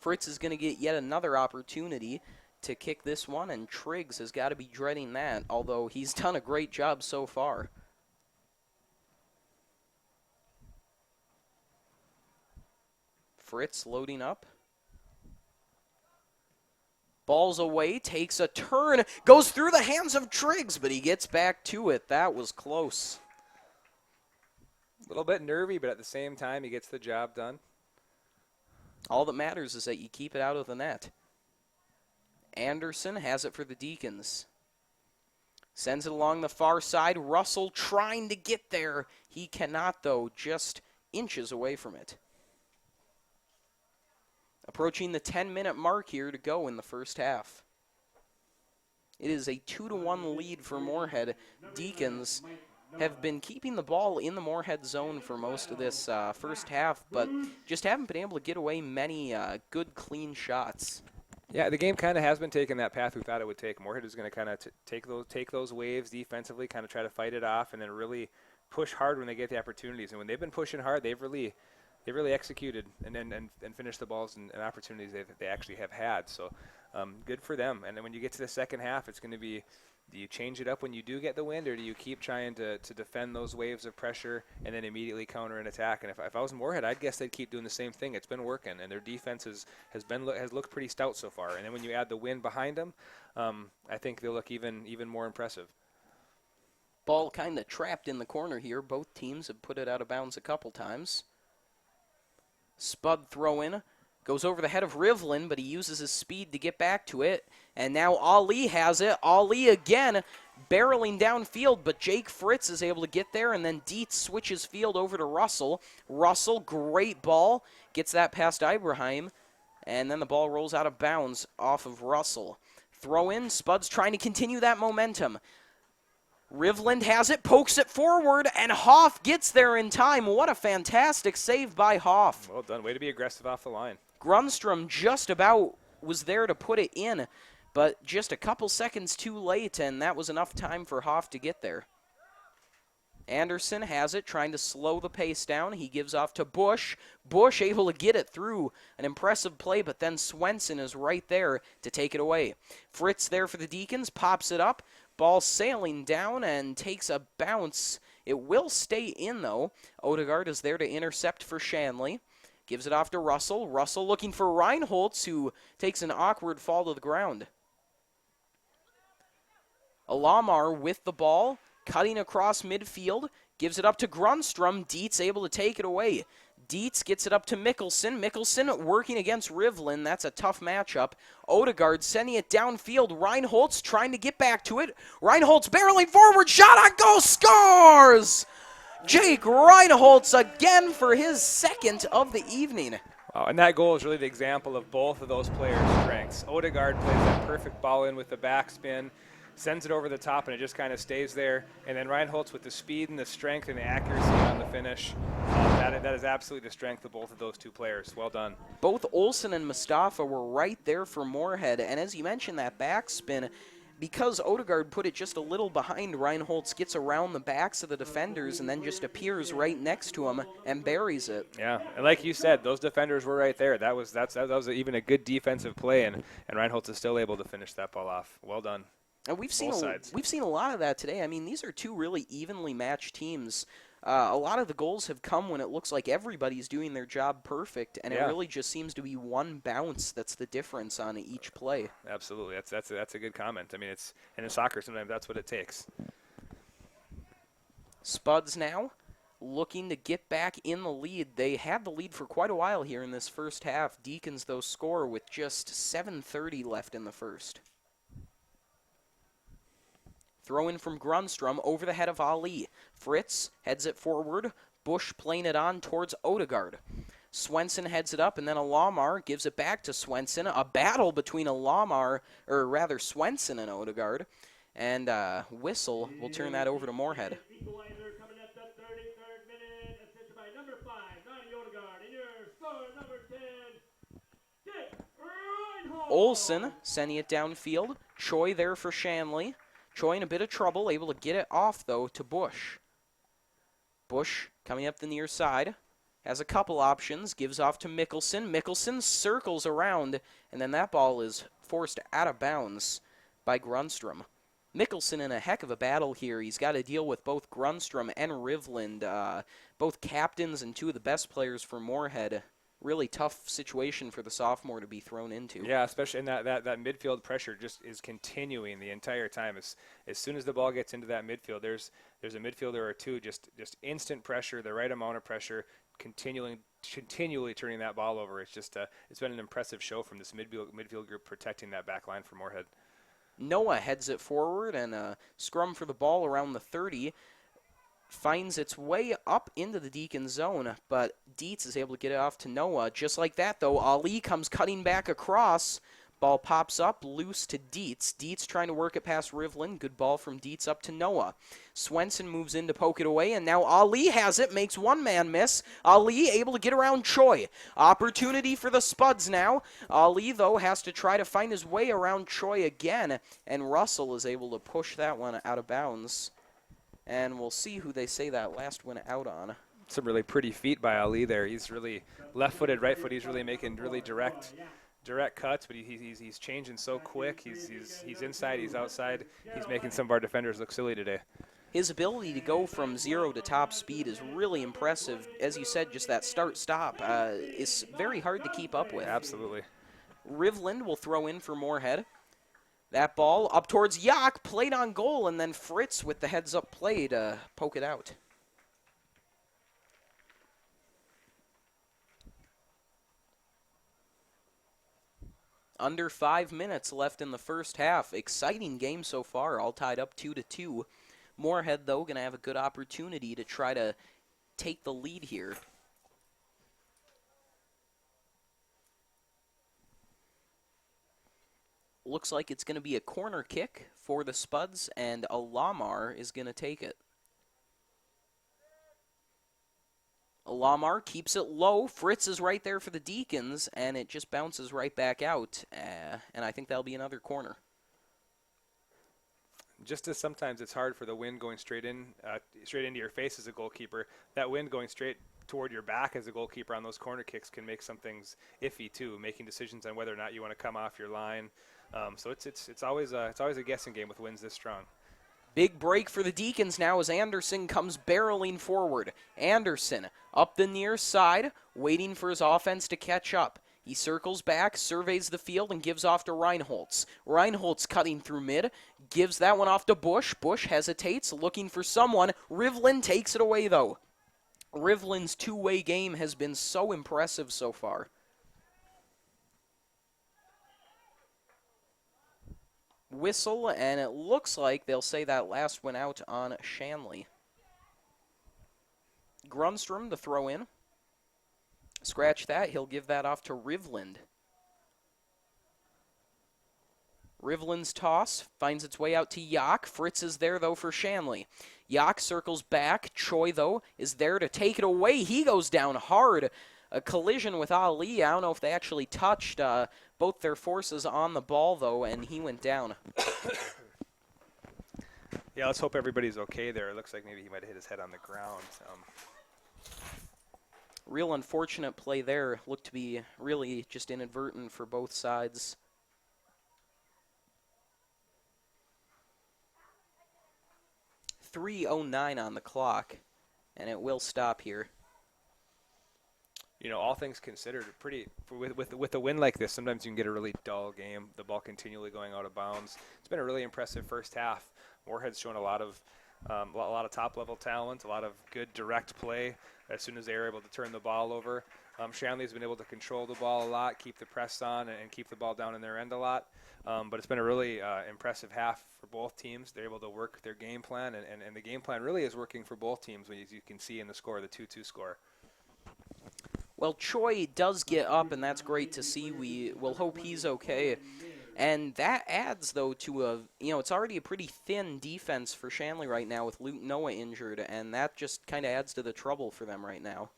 Fritz is going to get yet another opportunity to kick this one, and Triggs has got to be dreading that, although he's done a great job so far. Fritz loading up. Ball's away, takes a turn, goes through the hands of Triggs, but he gets back to it. That was close. A little bit nervy, but at the same time, he gets the job done. All that matters is that you keep it out of the net. Anderson has it for the Deacons. Sends it along the far side. Russell trying to get there. He cannot, though, just inches away from it. Approaching the 10-minute mark here to go in the first half. It is a 2-1 lead for Moorhead. Deacons have been keeping the ball in the Moorhead zone for most of this first half, but just haven't been able to get away many good, clean shots. Yeah, the game kind of has been taking that path we thought it would take. Moorhead is going to kind of take those waves defensively, kind of try to fight it off, and then really push hard when they get the opportunities. And when they've been pushing hard, they've really executed and finished the balls and opportunities they actually have had. So good for them. And then when you get to the second half, it's going to be, do you change it up when you do get the wind, or do you keep trying to defend those waves of pressure and then immediately counter and attack? And if I was Moorhead, I'd guess they'd keep doing the same thing. It's been working, and their defense has looked pretty stout so far. And then when you add the wind behind them, I think they'll look even more impressive. Ball kind of trapped in the corner here. Both teams have put it out of bounds a couple times. Spud throw in, goes over the head of Rivlin, but he uses his speed to get back to it. And now Ali has it. Ali again barreling downfield, but Jake Fritz is able to get there, and then Dietz switches field over to Russell. Russell, great ball, gets that past Ibrahim, and then the ball rolls out of bounds off of Russell. Throw in, Spuds trying to continue that momentum. Rivland has it, pokes it forward, and Hoff gets there in time. What a fantastic save by Hoff. Well done. Way to be aggressive off the line. Grunstrom just about was there to put it in, but just a couple seconds too late, and that was enough time for Hoff to get there. Anderson has it, trying to slow the pace down. He gives off to Bush. Bush able to get it through. An impressive play, but then Swenson is right there to take it away. Fritz there for the Deacons, pops it up. Ball sailing down and takes a bounce. It will stay in, though. Odegaard is there to intercept for Shanley. Gives it off to Russell. Russell looking for Reinholtz, who takes an awkward fall to the ground. Alamar with the ball, cutting across midfield. Gives it up to Grunstrom. Dietz able to take it away. Dietz gets it up to Mickelson. Mickelson working against Rivlin. That's a tough matchup. Odegaard sending it downfield. Reinholtz trying to get back to it. Reinholtz barreling forward. Shot on goal. Scores! Jake Reinholtz again for his second of the evening. And that goal is really the example of both of those players' strengths. Odegaard plays that perfect ball in with the backspin, sends it over the top, and it just kind of stays there. And then Reinholtz with the speed and the strength and the accuracy on the finish. That is absolutely the strength of both of those two players. Well done. Both Olsen and Mustafa were right there for Moorhead. And as you mentioned, that backspin, because Odegaard put it just a little behind, Reinholtz gets around the backs of the defenders and then just appears right next to him and buries it. Yeah, and like you said, those defenders were right there. That was even a good defensive play, and Reinholtz is still able to finish that ball off. Well done. And we've seen sides. a lot of that today. I mean, these are two really evenly matched teams. A lot of the goals have come when it looks like everybody's doing their job perfect, and it really just seems to be one bounce that's the difference on each play. Absolutely, that's a good comment. I mean, it's in soccer sometimes that's what it takes. Spuds now looking to get back in the lead. They had the lead for quite a while here in this first half. Deacons, though, score with just 7:30 left in the first. Throw in from Grunstrom over the head of Ali. Fritz heads it forward. Bush playing it on towards Odegaard. Swenson heads it up, and then Alamar gives it back to Swenson. A battle between Swenson and Odegaard. And Whistle will turn that over to Moorhead. Equalizer coming at the 33rd minute. Assisted by number 5, Ronnie Odegaard. And your score, number 10, Jake Reinholtz. Olsen sending it downfield. Choi there for Shanley. Choi in a bit of trouble, able to get it off, though, to Bush. Bush coming up the near side. Has a couple options. Gives off to Mickelson. Mickelson circles around, and then that ball is forced out of bounds by Grunstrom. Mickelson in a heck of a battle here. He's got to deal with both Grunstrom and Rivland, both captains and two of the best players for Moorhead. Really tough situation for the sophomore to be thrown into. Yeah, especially in that midfield pressure just is continuing the entire time. As soon as the ball gets into that midfield, there's a midfielder or two, just instant pressure, the right amount of pressure, continually turning that ball over. It's just it's been an impressive show from this midfield group protecting that back line for Moorhead. Noah heads it forward, and a scrum for the ball around the 30. Finds its way up into the Deacon zone, but Dietz is able to get it off to Noah. Just like that, though, Ali comes cutting back across. Ball pops up, loose to Dietz. Dietz trying to work it past Rivlin. Good ball from Dietz up to Noah. Swenson moves in to poke it away, and now Ali has it, makes one man miss. Ali able to get around Choi. Opportunity for the Spuds now. Ali, though, has to try to find his way around Choi again, and Russell is able to push that one out of bounds. And we'll see who they say that last one out on. Some really pretty feet by Ali there. He's really left-footed, right-footed. He's really making really direct cuts, but he's changing so quick. He's inside, he's outside. He's making some of our defenders look silly today. His ability to go from 0 to top speed is really impressive. As you said, just that start-stop is very hard to keep up with. Absolutely. Rivland will throw in for Moorhead. That ball up towards Yak, played on goal, and then Fritz with the heads-up play to poke it out. Under 5 minutes left in the first half. Exciting game so far, all tied up 2-2. Moorhead, though, going to have a good opportunity to try to take the lead here. looks like it's going to be a corner kick for the Spuds, and Lamar is going to take it. Lamar keeps it low. Fritz is right there for the Deacons, and it just bounces right back out. And I think that'll be another corner. Just as sometimes it's hard for the wind going straight into your face as a goalkeeper, that wind going straight toward your back as a goalkeeper on those corner kicks can make some things iffy too, making decisions on whether or not you want to come off your line. So it's always a guessing game with winds this strong. Big break for the Deacons now as Anderson comes barreling forward. Anderson up the near side, waiting for his offense to catch up. He circles back, surveys the field, and gives off to Reinholtz. Reinholtz cutting through mid, gives that one off to Bush. Bush hesitates, looking for someone. Rivlin takes it away, though. Rivlin's two-way game has been so impressive so far. Whistle, and it looks like they'll say that last went out on Shanley. Grunstrom to throw in. Scratch that. He'll give that off to Rivland. Rivlin's toss finds its way out to Yak. Fritz is there, though, for Shanley. Yak circles back. Choi, though, is there to take it away. He goes down hard. A collision with Ali. I don't know if they actually touched both their forces on the ball, though, and he went down. Yeah, let's hope everybody's okay there. It looks like maybe he might have hit his head on the ground. Real unfortunate play there. Looked to be really just inadvertent for both sides. .309 on the clock, and it will stop here. You know, all things considered, with a win like this, sometimes you can get a really dull game. The ball continually going out of bounds. It's been a really impressive first half. Moorhead's shown a lot of top-level talent, a lot of good direct play as soon as they are able to turn the ball over. Shanley's been able to control the ball a lot, keep the press on, and keep the ball down in their end a lot. But it's been a really impressive half for both teams. They're able to work their game plan, and the game plan really is working for both teams, as you can see in the score, the 2-2 score. Well, Choi does get up, and that's great to see. We will hope he's okay. And that adds, though, to it's already a pretty thin defense for Shanley right now with Luke Noah injured, and that just kind of adds to the trouble for them right now.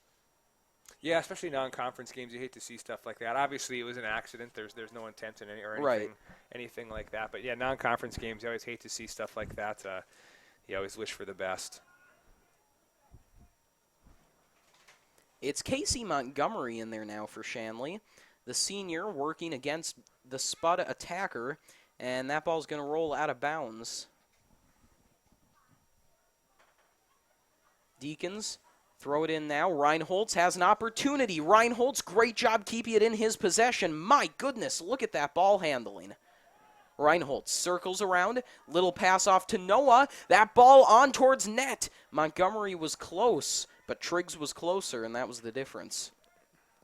Yeah, especially non-conference games, you hate to see stuff like that. Obviously, it was an accident. There's no intent in anything like that. But yeah, non-conference games, you always hate to see stuff like that. You always wish for the best. It's Casey Montgomery in there now for Shanley, the senior working against the Spud attacker, and that ball's going to roll out of bounds. Deacons throw it in now. Reinholtz has an opportunity. Reinholtz, great job keeping it in his possession. My goodness, look at that ball handling. Reinholtz circles around. Little pass off to Noah. That ball on towards net. Montgomery was close, but Triggs was closer, and that was the difference.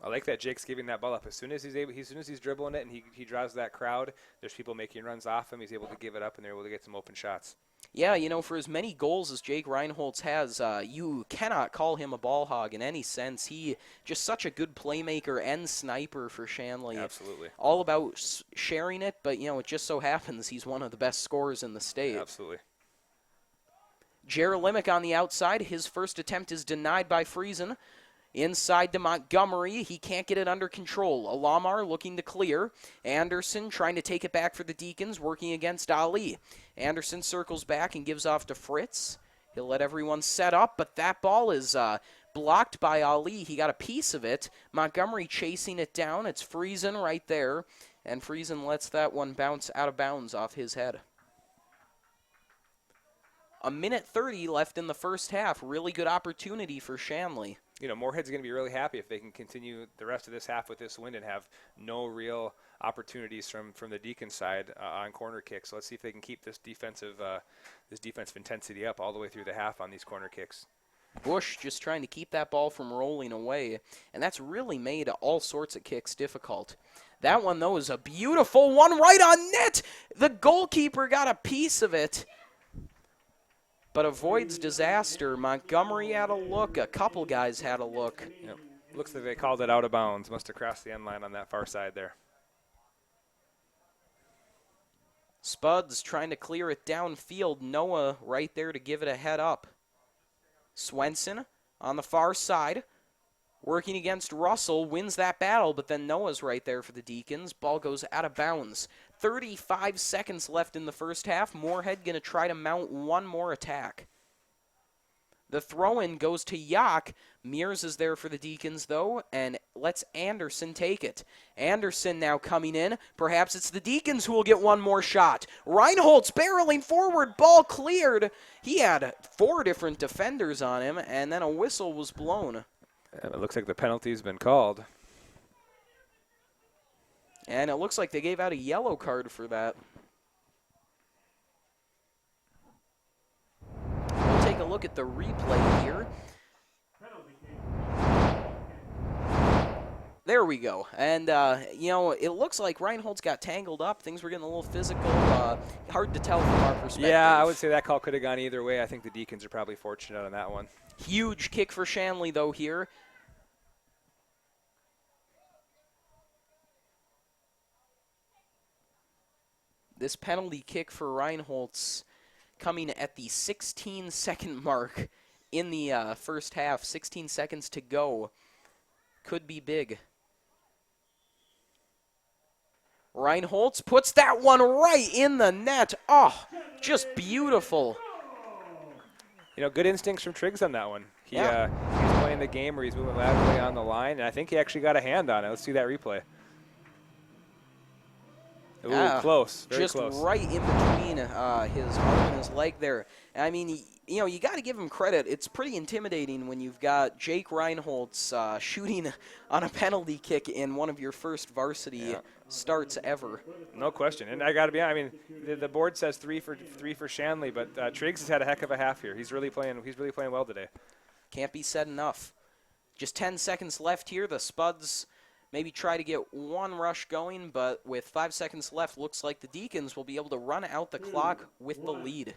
I like that Jake's giving that ball up. As soon as he's dribbling it and he draws that crowd, there's people making runs off him. He's able to give it up, and they're able to get some open shots. Yeah, for as many goals as Jake Reinholtz has, you cannot call him a ball hog in any sense. He just such a good playmaker and sniper for Shanley. Absolutely. All about sharing it, but, it just so happens he's one of the best scorers in the state. Absolutely. Jerolimic on the outside. His first attempt is denied by Friesen. Inside to Montgomery. He can't get it under control. Alamar looking to clear. Anderson trying to take it back for the Deacons, working against Ali. Anderson circles back and gives off to Fritz. He'll let everyone set up, but that ball is blocked by Ali. He got a piece of it. Montgomery chasing it down. It's Friesen right there, and Friesen lets that one bounce out of bounds off his head. 1:30 left in the first half. Really good opportunity for Shanley. Moorhead's going to be really happy if they can continue the rest of this half with this win and have no real opportunities from the Deacons side on corner kicks. So let's see if they can keep this defensive intensity up all the way through the half on these corner kicks. Bush just trying to keep that ball from rolling away, and that's really made all sorts of kicks difficult. That one, though, is a beautiful one right on net. The goalkeeper got a piece of it, but avoids disaster. Montgomery had a look. A couple guys had a look. Yep. Looks like they called it out of bounds. Must have crossed the end line on that far side there. Spuds trying to clear it downfield. Noah right there to give it a head up. Swenson on the far side, working against Russell, wins that battle, but then Noah's right there for the Deacons. Ball goes out of bounds. 35 seconds left in the first half. Moorhead going to try to mount one more attack. The throw-in goes to Yak. Mears is there for the Deacons, though, and lets Anderson take it. Anderson now coming in. Perhaps it's the Deacons who will get one more shot. Reinholdt's barreling forward. Ball cleared. He had 4 different defenders on him, and then a whistle was blown. And it looks like the penalty's been called. And it looks like they gave out a yellow card for that. We'll take a look at the replay here. There we go. And, it looks like Reinholdt's got tangled up. Things were getting a little physical. Hard to tell from our perspective. Yeah, I would say that call could have gone either way. I think the Deacons are probably fortunate on that one. Huge kick for Shanley, though, here. This penalty kick for Reinholdt's coming at the 16-second mark in the first half. 16 seconds to go. Could be big. Reinholdt puts that one right in the net. Oh, just beautiful. Good instincts from Triggs on that one. He's playing the game where he's moving laterally on the line, and I think he actually got a hand on it. Let's see that replay. Ooh, close. Very just close. Right in between his arm and his leg there. I mean, you got to give him credit. It's pretty intimidating when you've got Jake Reinholdt's shooting on a penalty kick in one of your first varsity starts ever. No question. And I got to be honest, the board says three for Shanley, but Triggs has had a heck of a half here. He's really playing well today. Can't be said enough. Just 10 seconds left here. The Spuds maybe try to get one rush going, but with 5 seconds left, looks like the Deacons will be able to run out the clock with the lead.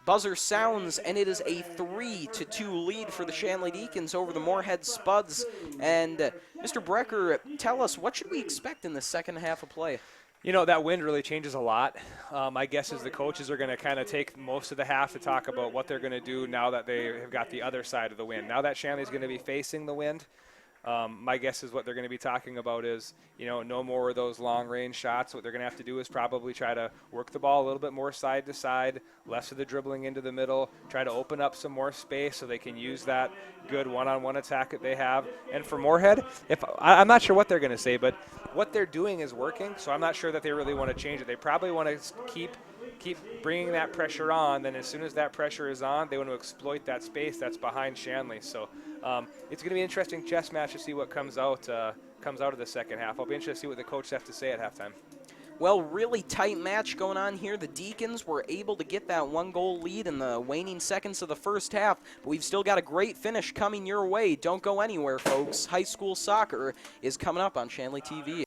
Buzzer sounds, and it is a 3-2 lead for the Shanley Deacons over the Moorhead Spuds. And Mr. Brecker, tell us, what should we expect in the second half of play? That wind really changes a lot. My guess is the coaches are going to kind of take most of the half to talk about what they're going to do now that they have got the other side of the wind. Now that Shanley's going to be facing the wind, my guess is what they're going to be talking about is, no more of those long-range shots. What they're going to have to do is probably try to work the ball a little bit more side to side, less of the dribbling into the middle, try to open up some more space so they can use that good one-on-one attack that they have. And for Moorhead, I'm not sure what they're going to say, but what they're doing is working, so I'm not sure that they really want to change it. They probably want to keep bringing that pressure on. Then as soon as that pressure is on, they want to exploit that space that's behind Shanley. So it's going to be an interesting chess match to see what comes out of the second half. I'll be interested to see what the coaches have to say at halftime. Well, really tight match going on here. The Deacons were able to get that 1-goal lead in the waning seconds of the first half, but we've still got a great finish coming your way. Don't go anywhere, folks. High school soccer is coming up on Shanley TV.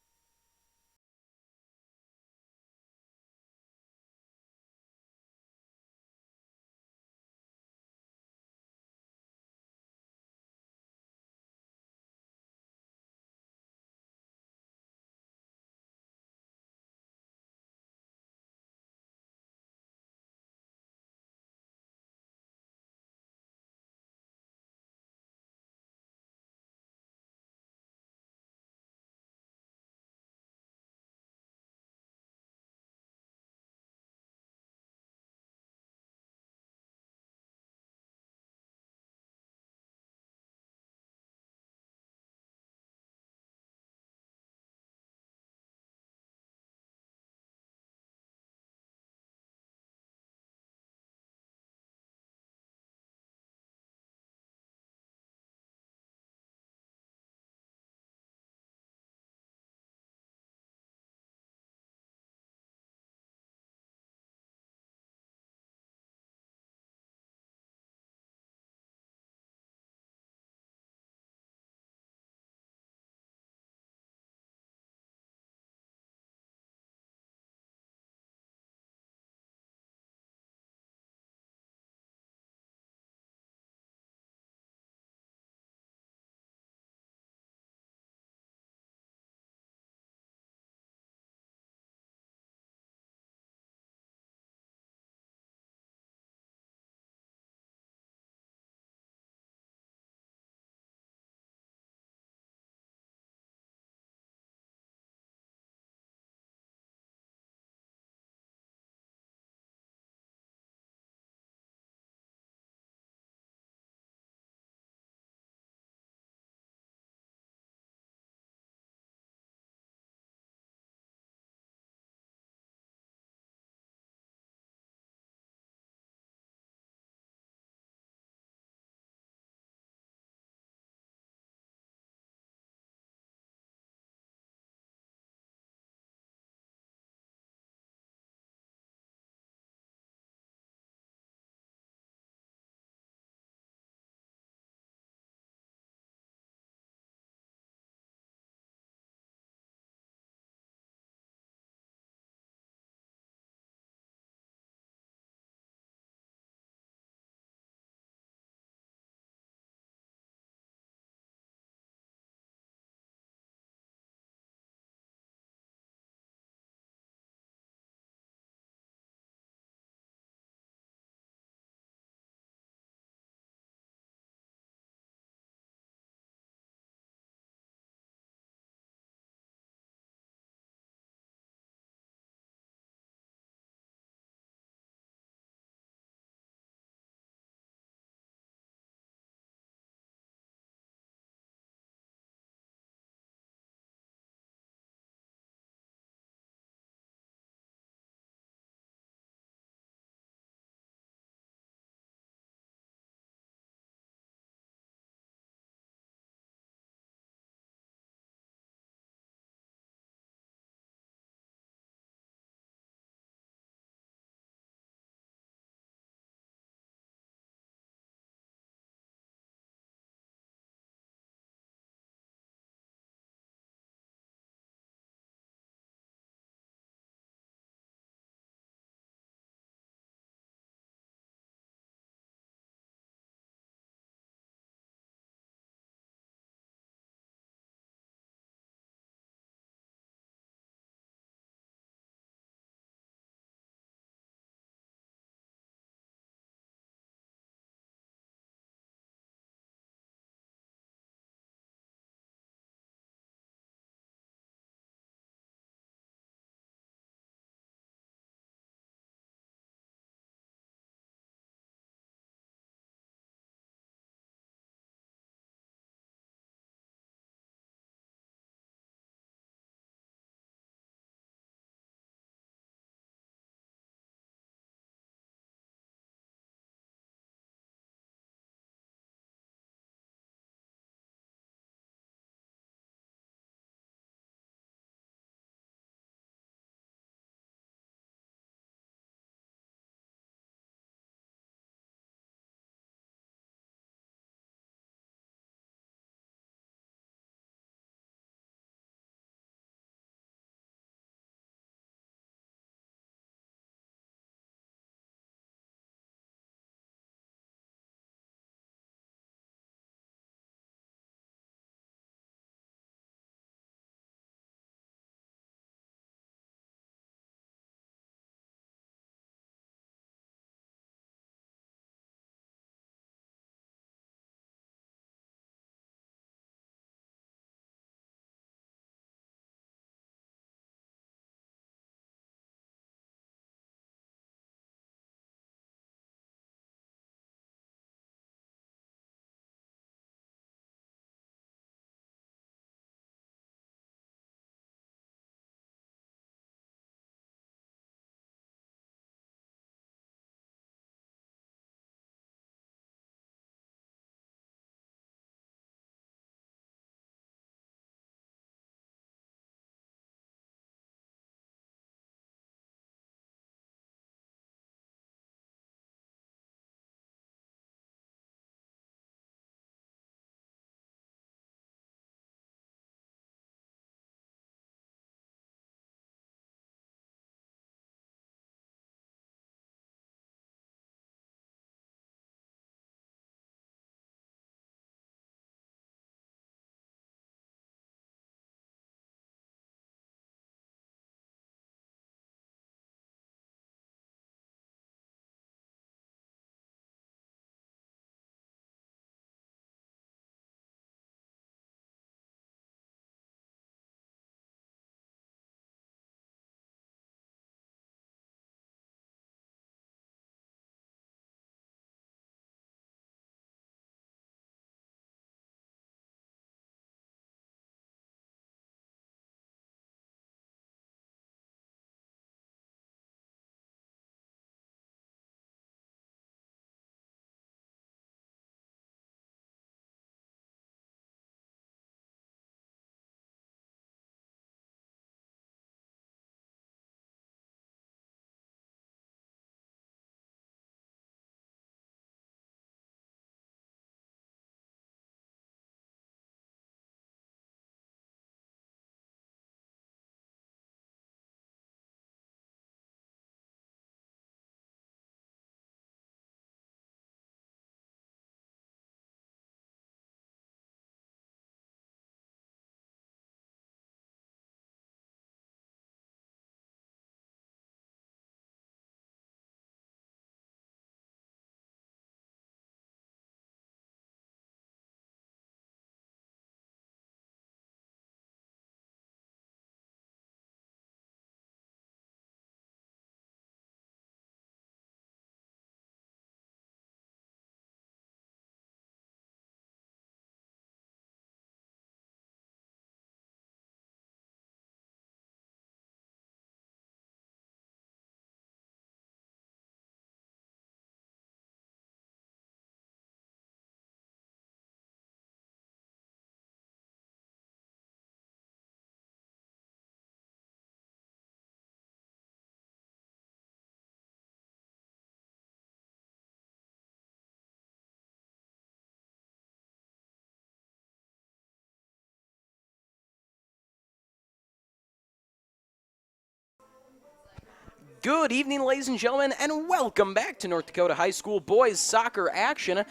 Good evening, ladies and gentlemen, and welcome back to North Dakota High School boys soccer action.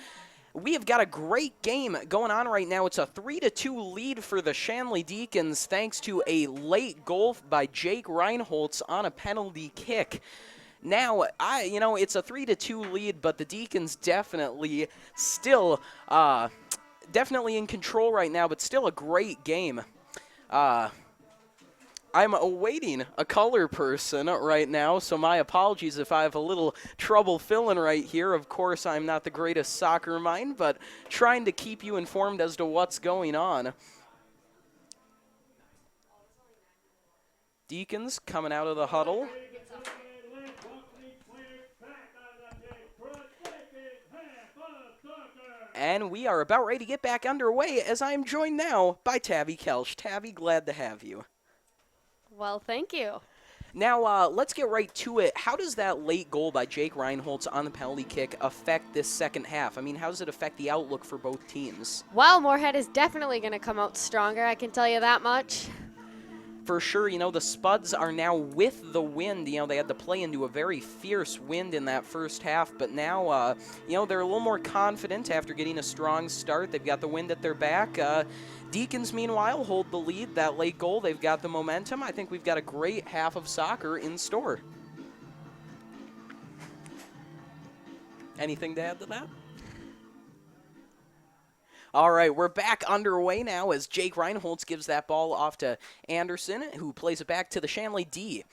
We have got a great game going on right now. It's a 3-2 lead for the Shanley Deacons thanks to a late goal by Jake Reinholtz on a penalty kick. Now, it's a 3-2 lead, but the Deacons definitely still definitely in control right now, but still a great game. I'm awaiting a color person right now, so my apologies if I have a little trouble filling right here. Of course, I'm not the greatest soccer mind, but trying to keep you informed as to what's going on. Deacons coming out of the huddle. And we are about ready to get back underway as I am joined now by Tavi Kelch. Tavi, glad to have you. Well, thank you. Now, let's get right to it. How does that late goal by Jake Reinholtz on the penalty kick affect this second half? I mean, how does it affect the outlook for both teams? Well, Moorhead is definitely going to come out stronger, I can tell you that much. For sure, the Spuds are now with the wind. They had to play into a very fierce wind in that first half, but now, they're a little more confident after getting a strong start. They've got the wind at their back. Deacons, meanwhile, hold the lead. That late goal, they've got the momentum. I think we've got a great half of soccer in store. Anything to add to that? All right, we're back underway now as Jake Reinholtz gives that ball off to Anderson, who plays it back to the Shanley D.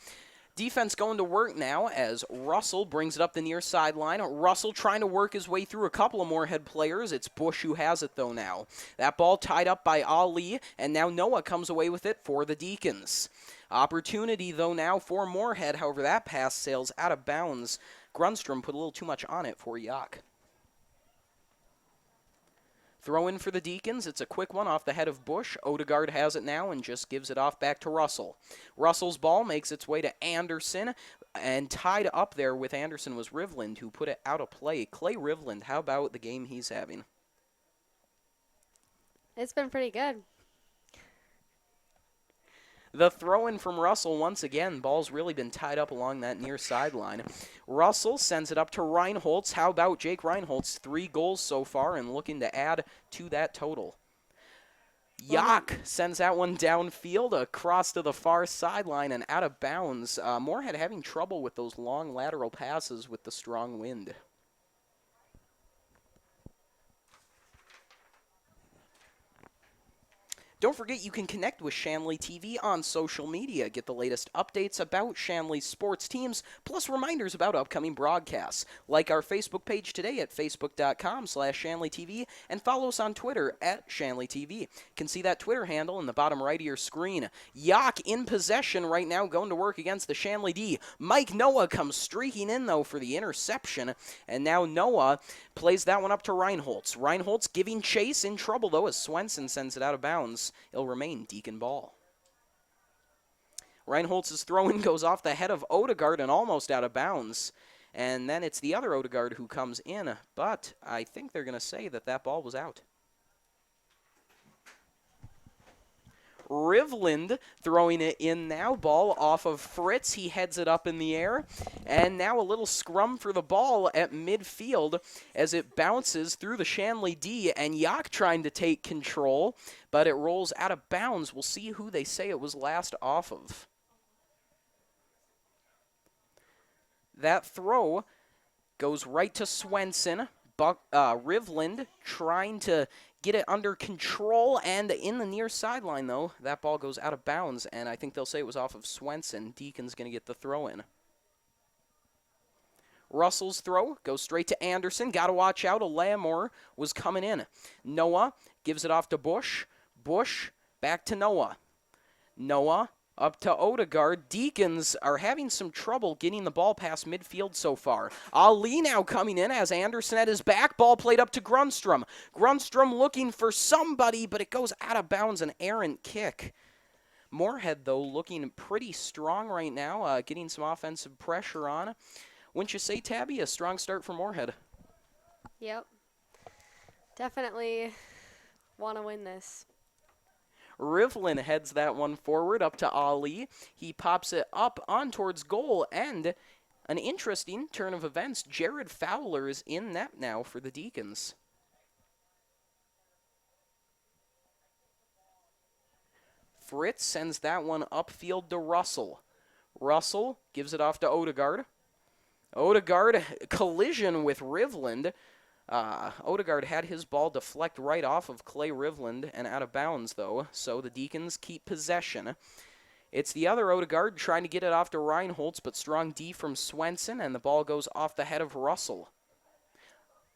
Defense going to work now as Russell brings it up the near sideline. Russell trying to work his way through a couple of Moorhead players. It's Bush who has it, though, now. That ball tied up by Ali, and now Noah comes away with it for the Deacons. Opportunity, though, now for Moorhead. However, that pass sails out of bounds. Grunstrom put a little too much on it for Yak. Throw in for the Deacons. It's a quick one off the head of Bush. Odegaard has it now and just gives it off back to Russell. Russell's ball makes its way to Anderson, and tied up there with Anderson was Rivland, who put it out of play. Clay Rivland, how about the game he's having? It's been pretty good. The throw-in from Russell once again. Ball's really been tied up along that near sideline. Russell sends it up to Reinholtz. How about Jake Reinholtz? 3 goals so far and looking to add to that total. Yak sends that one downfield across to the far sideline and out of bounds. Moorhead having trouble with those long lateral passes with the strong wind. Don't forget you can connect with Shanley TV on social media. Get the latest updates about Shanley's sports teams, plus reminders about upcoming broadcasts. Like our Facebook page today at facebook.com/ShanleyTV and follow us on Twitter at ShanleyTV. You can see that Twitter handle in the bottom right of your screen. Yak in possession right now, going to work against the Shanley D. Mike Noah comes streaking in, though, for the interception, and now Noah plays that one up to Reinholtz. Reinholtz giving chase, in trouble, though, as Swenson sends it out of bounds. It'll remain Deacon ball. Reinholtz's throw-in goes off the head of Odegaard and almost out of bounds. And then it's the other Odegaard who comes in, but I think they're going to say that that ball was out. Rivland throwing it in now. Ball off of Fritz. He heads it up in the air. And now a little scrum for the ball at midfield as it bounces through the Shanley D. And Yak trying to take control, but it rolls out of bounds. We'll see who they say it was last off of. That throw goes right to Swenson. Rivland trying to get it under control, and in the near sideline, though, that ball goes out of bounds, and I think they'll say it was off of Swenson. Deacon's going to get the throw in. Russell's throw goes straight to Anderson. Got to watch out. Lamore was coming in. Noah gives it off to Bush. Bush back to Noah. Noah up to Odegaard. Deacons are having some trouble getting the ball past midfield so far. Ali now coming in as Anderson at his back. Ball played up to Grunstrom. Grunstrom looking for somebody, but it goes out of bounds, an errant kick. Moorhead, though, looking pretty strong right now, getting some offensive pressure on. Wouldn't you say, Tabby, a strong start for Moorhead? Yep. Definitely want to win this. Rivlin heads that one forward up to Ali. He pops it up on towards goal, and an interesting turn of events. Jared Fowler is in net now for the Deacons. Fritz sends that one upfield to Russell. Russell gives it off to Odegaard. Odegaard collision with Rivland. Odegaard had his ball deflect right off of Clay Rivland and out of bounds, though, so the Deacons keep possession. It's the other Odegaard trying to get it off to Reinholtz, but strong D from Swenson, and the ball goes off the head of Russell.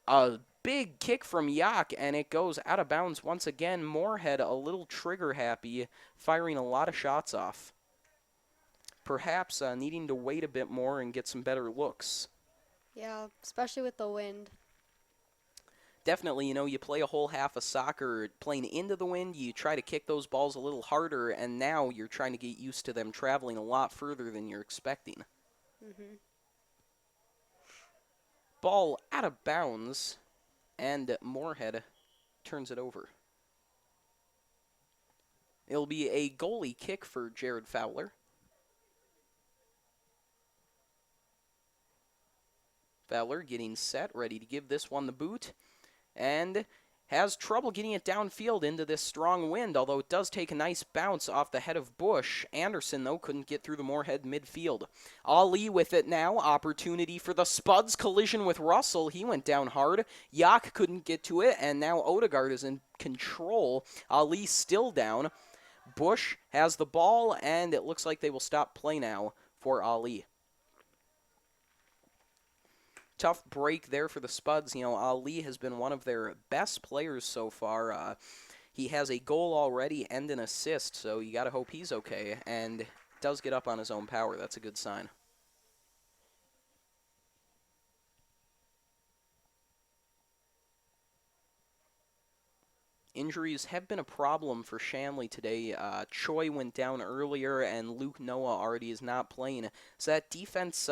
A big kick from Yak, and it goes out of bounds once again. Moorhead a little trigger happy, firing a lot of shots off. Perhaps needing to wait a bit more and get some better looks. Yeah, especially with the wind. Definitely, you play a whole half of soccer playing into the wind, you try to kick those balls a little harder, and now you're trying to get used to them traveling a lot further than you're expecting. Mm-hmm. Ball out of bounds, and Moorhead turns it over. It'll be a goalie kick for Jared Fowler. Fowler getting set, ready to give this one the boot, and has trouble getting it downfield into this strong wind, although it does take a nice bounce off the head of Bush. Anderson, though, couldn't get through the Moorhead midfield. Ali with it now. Opportunity for the Spuds. Collision with Russell. He went down hard. Yak couldn't get to it, and now Odegaard is in control. Ali still down. Bush has the ball, and it looks like they will stop play now for Ali. Tough break there for the Spuds. Ali has been one of their best players so far. He has a goal already and an assist, so you got to hope he's okay, and does get up on his own power. That's a good sign. Injuries have been a problem for Shanley today. Choi went down earlier, and Luke Noah already is not playing. So that defense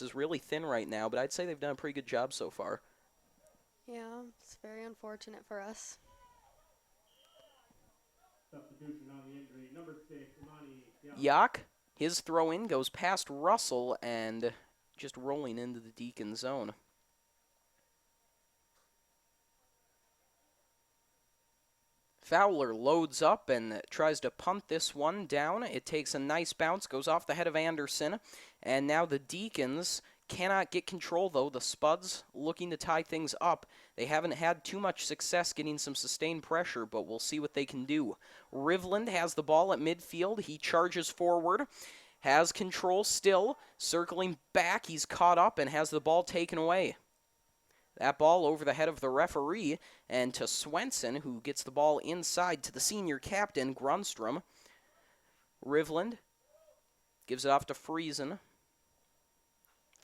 is really thin right now, but I'd say they've done a pretty good job so far. Yeah, it's very unfortunate for us. Substitution on the injury. Number 6, Imani. Yak, his throw-in goes past Russell and just rolling into the Deacon zone. Fowler loads up and tries to punt this one down. It takes a nice bounce, goes off the head of Anderson, and now the Deacons cannot get control, though. The Spuds looking to tie things up. They haven't had too much success getting some sustained pressure, but we'll see what they can do. Rivland has the ball at midfield. He charges forward, has control still, circling back. He's caught up and has the ball taken away. That ball over the head of the referee, and to Swenson, who gets the ball inside to the senior captain, Grunstrom. Rivland gives it off to Friesen.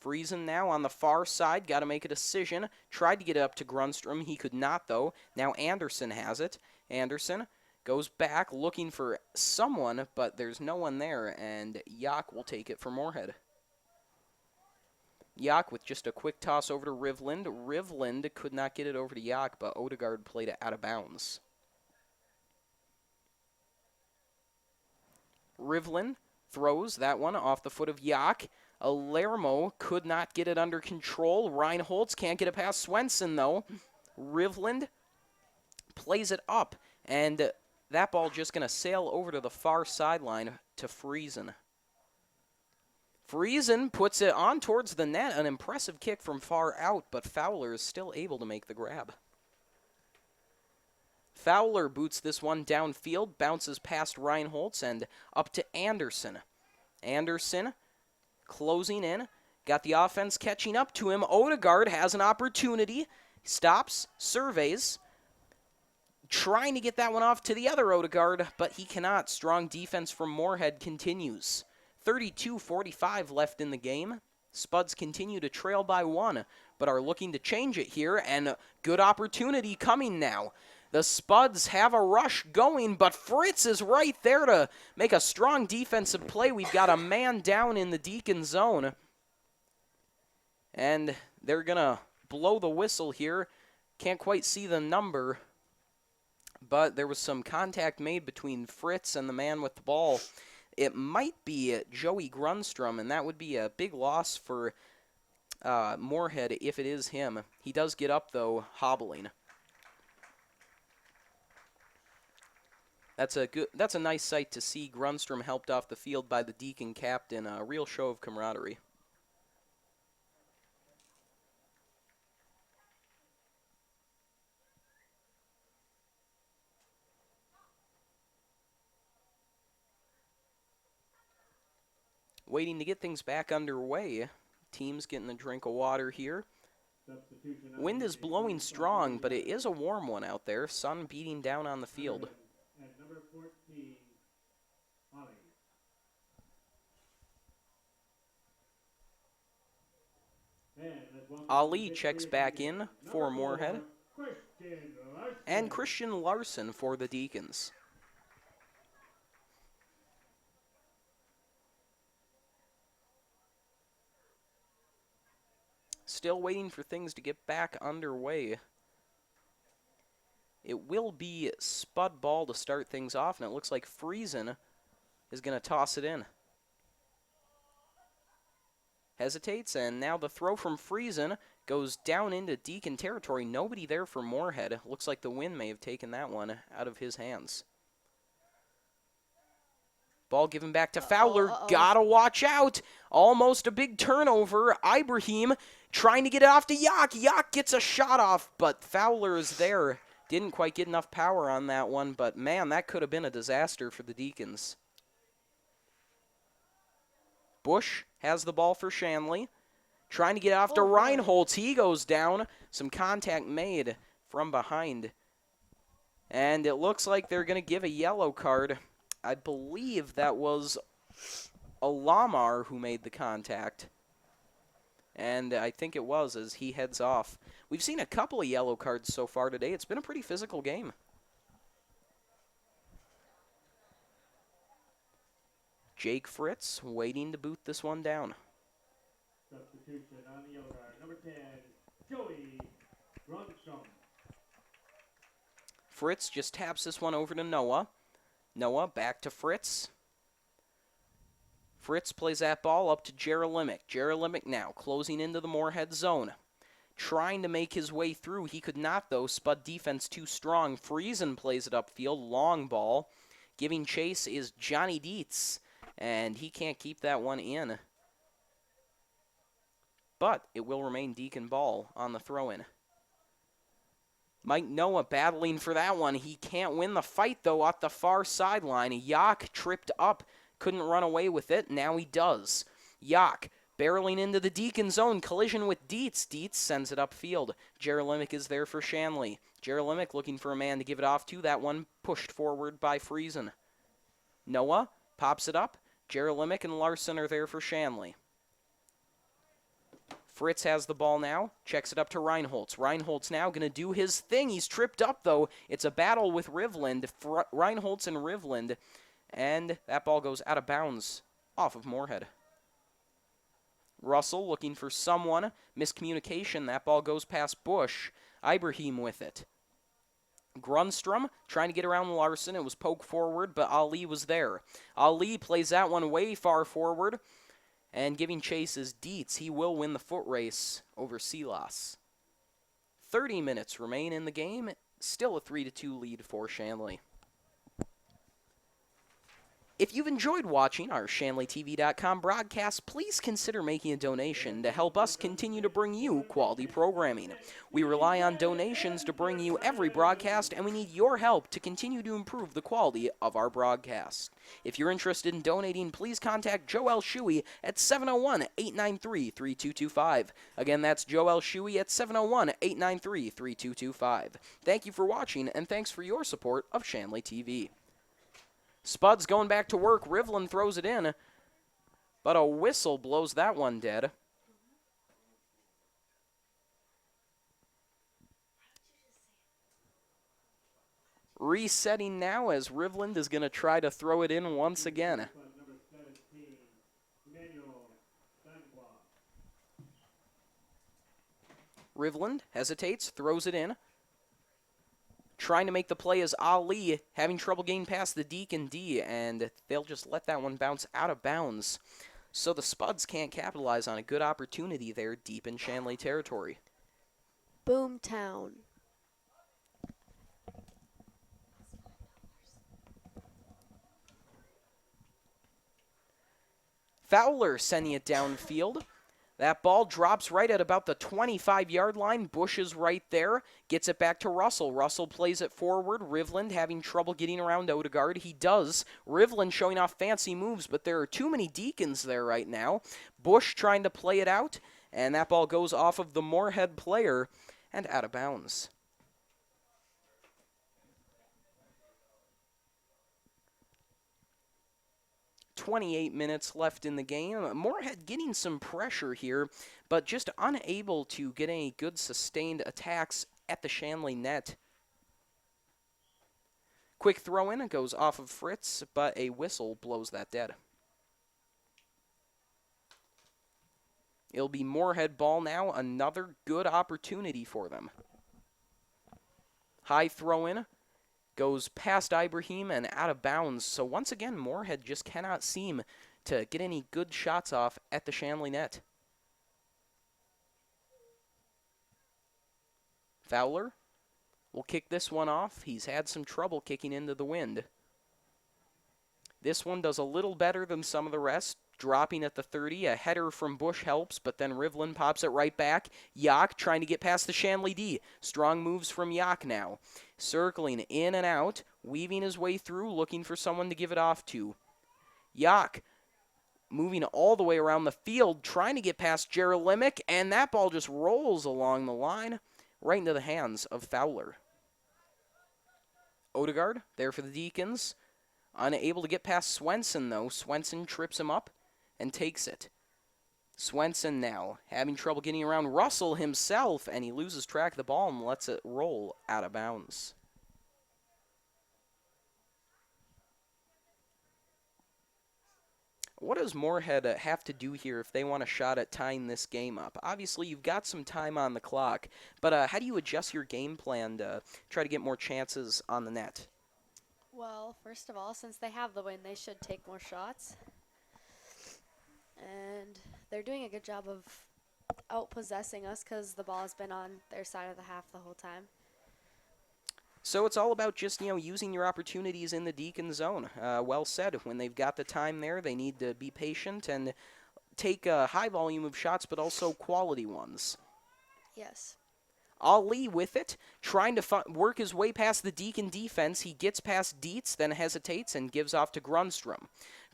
Friesen now on the far side, got to make a decision. Tried to get it up to Grunstrom. He could not, though. Now Anderson has it. Anderson goes back looking for someone, but there's no one there, and Yak will take it for Moorhead. Yak with just a quick toss over to Rivland. Rivland could not get it over to Yak, but Odegaard played it out of bounds. Rivland throws that one off the foot of Yak. Alermo could not get it under control. Reinholtz can't get it past Swenson, though. Rivland plays it up, and that ball just going to sail over to the far sideline to Friesen. Friesen puts it on towards the net. An impressive kick from far out, but Fowler is still able to make the grab. Fowler boots this one downfield, bounces past Reinholtz and up to Anderson. Anderson closing in, got the offense catching up to him. Odegaard has an opportunity, stops, surveys, trying to get that one off to the other Odegaard, but he cannot. Strong defense from Moorhead continues. 32:45 left in the game. Spuds continue to trail by 1, but are looking to change it here, and good opportunity coming now. The Spuds have a rush going, but Fritz is right there to make a strong defensive play. We've got a man down in the Deacon zone, and they're going to blow the whistle here. Can't quite see the number, but there was some contact made between Fritz and the man with the ball. It might be Joey Grunstrom, and that would be a big loss for Moorhead if it is him. He does get up, though, hobbling. That's a nice sight to see. Grunstrom helped off the field by the Deacon captain. A real show of camaraderie. Waiting to get things back underway. Teams getting a drink of water here. Wind is blowing strong, but it is a warm one out there. Sun beating down on the field. And number 14, Holly. Ali checks back in for Moorhead. And Christian Larson for the Deacons. Still waiting for things to get back underway. It will be Spud ball to start things off, and it looks like Friesen is going to toss it in. Hesitates, and now the throw from Friesen goes down into Deacon territory. Nobody there for Moorhead. Looks like the wind may have taken that one out of his hands. Ball given back to Fowler. Gotta watch out. Almost a big turnover. Ibrahim trying to get it off to Yak. Yak gets a shot off, but Fowler is there. Didn't quite get enough power on that one, but man, that could have been a disaster for the Deacons. Bush has the ball for Shanley. Trying to get off to Reinholtz. He goes down. Some contact made from behind. And it looks like they're going to give a yellow card. I believe that was Alamar who made the contact. And I think it was as he heads off. We've seen a couple of yellow cards so far today. It's been a pretty physical game. Jake Fritz waiting to boot this one down. Substitution on the yellow card, number 10, Joey Grunstrom. Fritz just taps this one over to Noah. Noah back to Fritz. Fritz plays that ball up to Jerolimic. Jerolimic now closing into the Moorhead zone. Trying to make his way through. He could not, though. Spud defense too strong. Friesen plays it upfield. Long ball. Giving chase is Johnny Dietz. And he can't keep that one in. But it will remain Deacon ball on the throw-in. Mike Noah battling for that one. He can't win the fight, though, at the far sideline. Yak tripped up. Couldn't run away with it. Now he does. Yak barreling into the Deacon zone. Collision with Dietz. Dietz sends it upfield. Jerolimic is there for Shanley. Jerolimic looking for a man to give it off to. That one pushed forward by Friesen. Noah pops it up. Jerolimic and Larson are there for Shanley. Fritz has the ball now. Checks it up to Reinholtz. Reinholtz now going to do his thing. He's tripped up, though. It's a battle with Rivland. Reinholtz and Rivland. And that ball goes out of bounds off of Moorhead. Russell looking for someone. Miscommunication. That ball goes past Bush. Ibrahim with it. Grunstrom trying to get around Larson. It was poked forward, but Ali was there. Ali plays that one way far forward. And giving chase is Dietz. He will win the foot race over Silas. 30 minutes remain in the game. Still a 3-2 lead for Shanley. If you've enjoyed watching our ShanleyTV.com broadcast, please consider making a donation to help us continue to bring you quality programming. We rely on donations to bring you every broadcast, and we need your help to continue to improve the quality of our broadcast. If you're interested in donating, please contact Joel Shuey at 701-893-3225. Again, that's Joel Shuey at 701-893-3225. Thank you for watching, and thanks for your support of Shanley TV. Spuds going back to work. Rivlin throws it in, but a whistle blows that one dead. Resetting now as Rivland is going to try to throw it in once again. Rivland hesitates, throws it in. trying to make the play is Ali, having trouble getting past the Deacon D, and they'll just let that one bounce out of bounds. So the Spuds can't capitalize on a good opportunity there deep in Shanley territory. Boomtown. Fowler sending it downfield. That ball drops right at about the 25-yard line. Bush is right there. Gets it back to Russell. Russell plays it forward. Rivland having trouble getting around Odegaard. He does. Rivland showing off fancy moves, but there are too many Deacons there right now. Bush trying to play it out, and that ball goes off of the Moorhead player and out of bounds. .28 minutes left in the game. Moorhead getting some pressure here, but just unable to get any good sustained attacks at the Shanley net. Quick throw in, it goes off of Fritz, but a whistle blows that dead. It'll be Moorhead ball now, another good opportunity for them. High throw in. Goes past Ibrahim and out of bounds. So once again, Moorhead just cannot seem to get any good shots off at the Shanley net. Fowler will kick this one off. He's had some trouble kicking into the wind. This one does a little better than some of the rest. Dropping at the 30, a header from Bush helps, but then Rivlin pops it right back. Yak trying to get past the Shanley D. Strong moves from Yak now. Circling in and out, weaving his way through, looking for someone to give it off to. Yak moving all the way around the field, trying to get past Jerolimic, and that ball just rolls along the line, right into the hands of Fowler. Odegaard, there for the Deacons. Unable to get past Swenson, though. Swenson trips him up and takes it. Swenson now having trouble getting around Russell himself, and he loses track of the ball and lets it roll out of bounds. What does Moorhead have to do here if they want a shot at tying this game up? Obviously, you've got some time on the clock, but how do you adjust your game plan to try to get more chances on the net? Well, first of all, since they have the win, they should take more shots. And they're doing a good job of outpossessing us because the ball has been on their side of the half the whole time. So it's all about just, using your opportunities in the Deacon zone. Well said. When they've got the time there, they need to be patient and take a high volume of shots, but also quality ones. Yes. Ali with it, trying to work his way past the Deacon defense. He gets past Dietz, then hesitates and gives off to Grunstrom.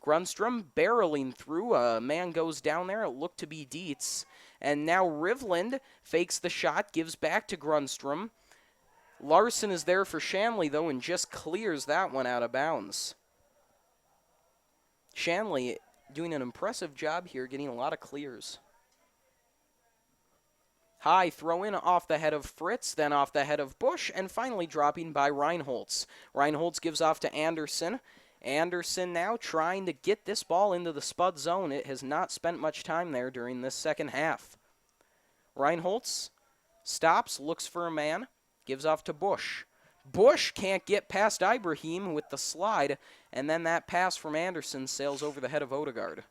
Grunstrom barreling through. A man goes down there. It looked to be Dietz. And now Rivland fakes the shot, gives back to Grunstrom. Larson is there for Shanley, though, and just clears that one out of bounds. Shanley doing an impressive job here, getting a lot of clears. High throw in off the head of Fritz, then off the head of Bush, and finally dropping by Reinholtz. Reinholtz gives off to Anderson. Anderson now trying to get this ball into the Spud zone. It has not spent much time there during this second half. Reinholtz stops, looks for a man, gives off to Bush. Bush can't get past Ibrahim with the slide, and then that pass from Anderson sails over the head of Odegaard.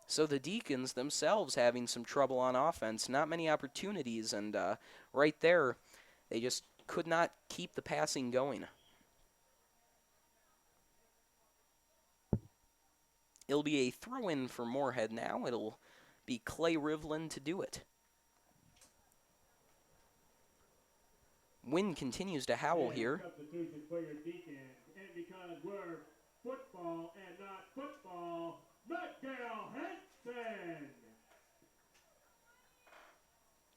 So the Deacons themselves having some trouble on offense. Not many opportunities, and right there, they just could not keep the passing going. It'll be a throw-in for Moorhead now. It'll be Clay Rivlin to do it. Wind continues to howl here. Substitution for your Deacons, and because we're football and not football, Miguel Hansen.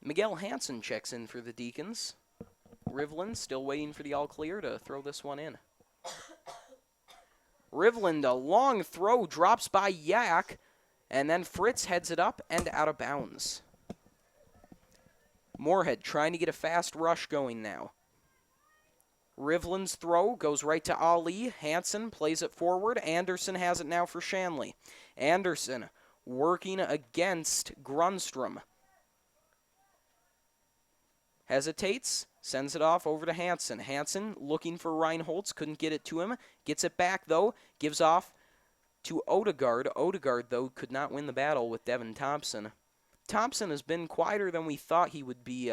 Miguel Hansen checks in for the Deacons. Rivlin still waiting for the all-clear to throw this one in. Rivlin, a long throw, drops by Yak, and then Fritz heads it up and out of bounds. Moorhead trying to get a fast rush going now. Rivlin's throw goes right to Ali. Hansen plays it forward. Anderson has it now for Shanley. Anderson working against Grunstrom. Hesitates, sends it off over to Hansen. Hansen looking for Reinholtz, couldn't get it to him. Gets it back, though, gives off to Odegaard. Odegaard, though, could not win the battle with Devin Thompson. Thompson has been quieter than we thought he would be.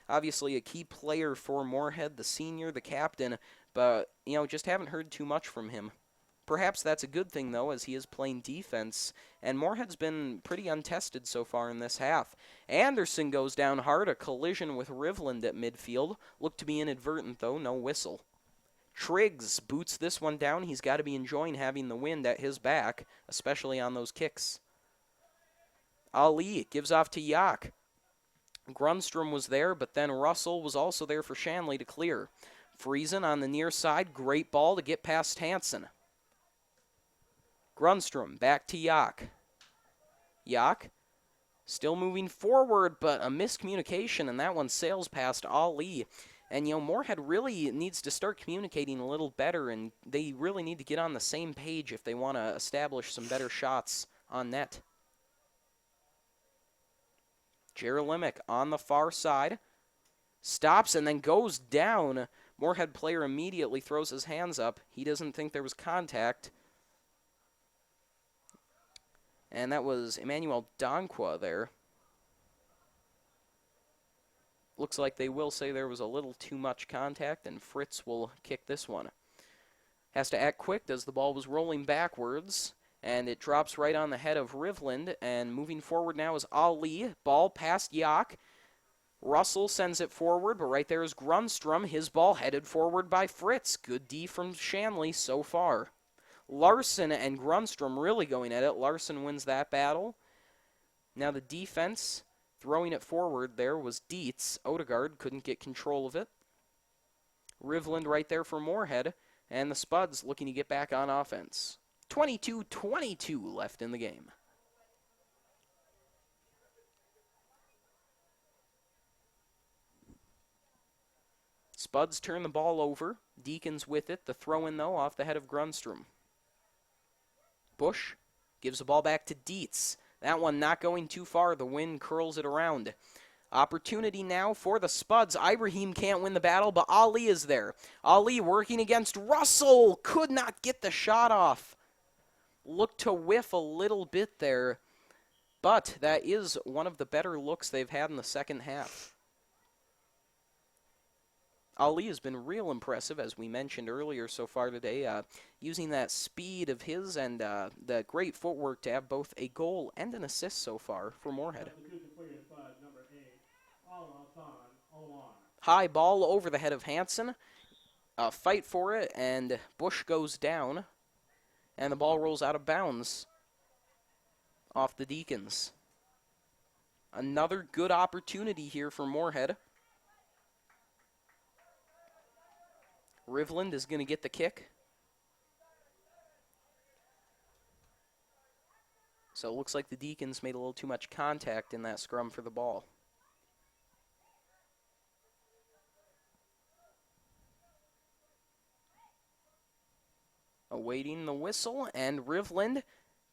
Obviously a key player for Moorhead, the senior, the captain, but, just haven't heard too much from him. Perhaps that's a good thing, though, as he is playing defense, and Moorhead's been pretty untested so far in this half. Anderson goes down hard, a collision with Rivland at midfield. Looked to be inadvertent, though, no whistle. Triggs boots this one down. He's got to be enjoying having the wind at his back, especially on those kicks. Ali gives off to Yak. Grunstrom was there, but then Russell was also there for Shanley to clear. Friesen on the near side, great ball to get past Hansen. Grunstrom back to Yak. Yak still moving forward, but a miscommunication, and that one sails past Ali. And, Moorhead really needs to start communicating a little better, and they really need to get on the same page if they want to establish some better shots on net. Jerolimic on the far side. Stops and then goes down. Moorhead player immediately throws his hands up. He doesn't think there was contact. And that was Emmanuel Donqua there. Looks like they will say there was a little too much contact, and Fritz will kick this one. Has to act quick as the ball was rolling backwards, and it drops right on the head of Rivland, and moving forward now is Ali. Ball past Yak. Russell sends it forward, but right there is Grunstrom. His ball headed forward by Fritz. Good D from Shanley so far. Larson and Grunstrom really going at it. Larson wins that battle. Now the defense throwing it forward there was Dietz. Odegaard couldn't get control of it. Rivland right there for Moorhead. And the Spuds looking to get back on offense. 22-22 left in the game. Spuds turn the ball over. Deacons with it. The throw-in, though, off the head of Grunstrom. Bush gives the ball back to Dietz. That one not going too far. The wind curls it around. Opportunity now for the Spuds. Ibrahim can't win the battle, but Ali is there. Ali working against Russell. Could not get the shot off. Looked to whiff a little bit there, but that is one of the better looks they've had in the second half. Ali has been real impressive, as we mentioned earlier so far today, using that speed of his and the great footwork to have both a goal and an assist so far for Moorhead. High ball over the head of Hansen. A fight for it, and Bush goes down, and the ball rolls out of bounds off the Deacons. Another good opportunity here for Moorhead. Rivland is going to get the kick. So it looks like the Deacons made a little too much contact in that scrum for the ball. Awaiting the whistle, and Rivland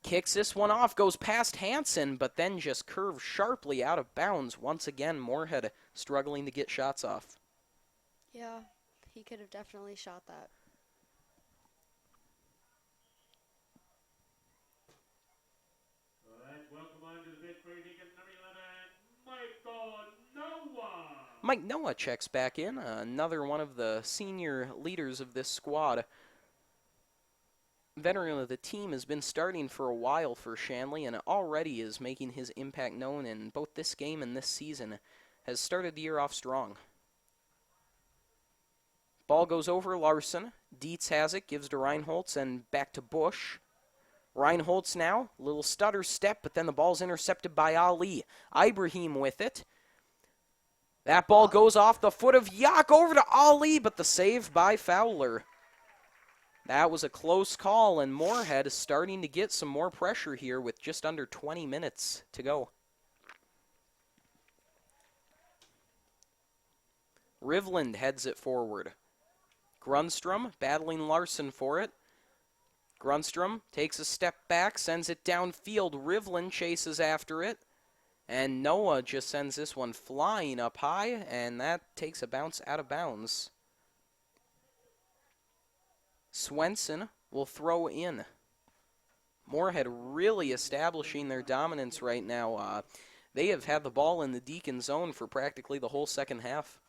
kicks this one off, goes past Hansen, but then just curves sharply out of bounds. Once again, Moorhead struggling to get shots off. Yeah. He could have definitely shot that. Let's welcome on to the pitch for Deacons number 11, Michael Noah. Mike Noah checks back in, another one of the senior leaders of this squad. Veteran of the team, has been starting for a while for Shanley and already is making his impact known in both this game and this season. Has started the year off strong. Ball goes over Larson. Dietz has it, gives to Reinholtz, and back to Bush. Reinholtz now, little stutter step, but then the ball's intercepted by Ali. Ibrahim with it. That ball goes off the foot of Yak over to Ali, but the save by Fowler. That was a close call, and Moorhead is starting to get some more pressure here with just under 20 minutes to go. Rivland heads it forward. Grunstrom battling Larson for it. Grunstrom takes a step back, sends it downfield. Rivland chases after it. And Noah just sends this one flying up high, and that takes a bounce out of bounds. Swenson will throw in. Moorhead really establishing their dominance right now. They have had the ball in the Deacon zone for practically the whole second half.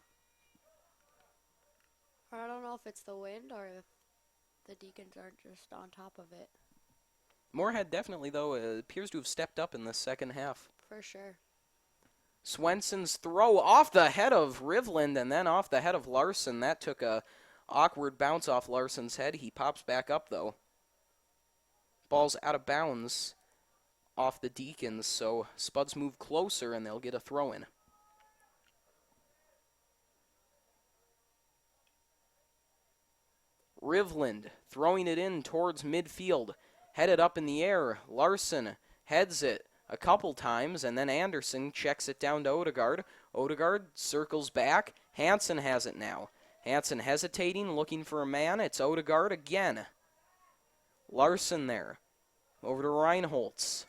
I don't know if it's the wind or if the Deacons aren't just on top of it. Moorhead definitely, though, appears to have stepped up in the second half. For sure. Swenson's throw off the head of Rivland and then off the head of Larson. That took a awkward bounce off Larson's head. He pops back up, though. Ball's out of bounds off the Deacons, so Spuds move closer and they'll get a throw-in. Rivland throwing it in towards midfield. Headed up in the air. Larson heads it a couple times, and then Anderson checks it down to Odegaard. Odegaard circles back. Hansen has it now. Hansen hesitating, looking for a man. It's Odegaard again. Larson there. Over to Reinholtz.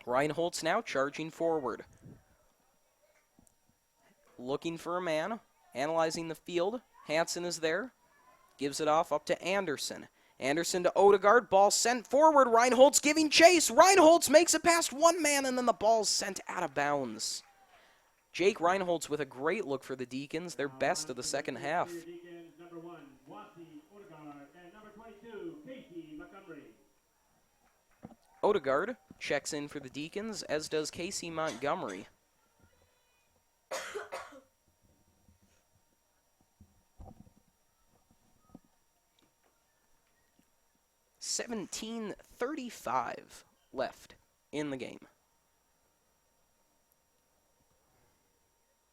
Reinholtz now charging forward. Looking for a man. Analyzing the field. Hansen is there. Gives it off up to Anderson. Anderson to Odegaard. Ball sent forward. Reinholtz giving chase. Reinholtz makes it past one man, and then the ball's sent out of bounds. Jake Reinholtz with a great look for the Deacons. Their best of the second half. Deacons, number 1, Wassy Odegaard, and number 22, Casey Montgomery. Odegaard checks in for the Deacons, as does Casey Montgomery. $17:35 left in the game.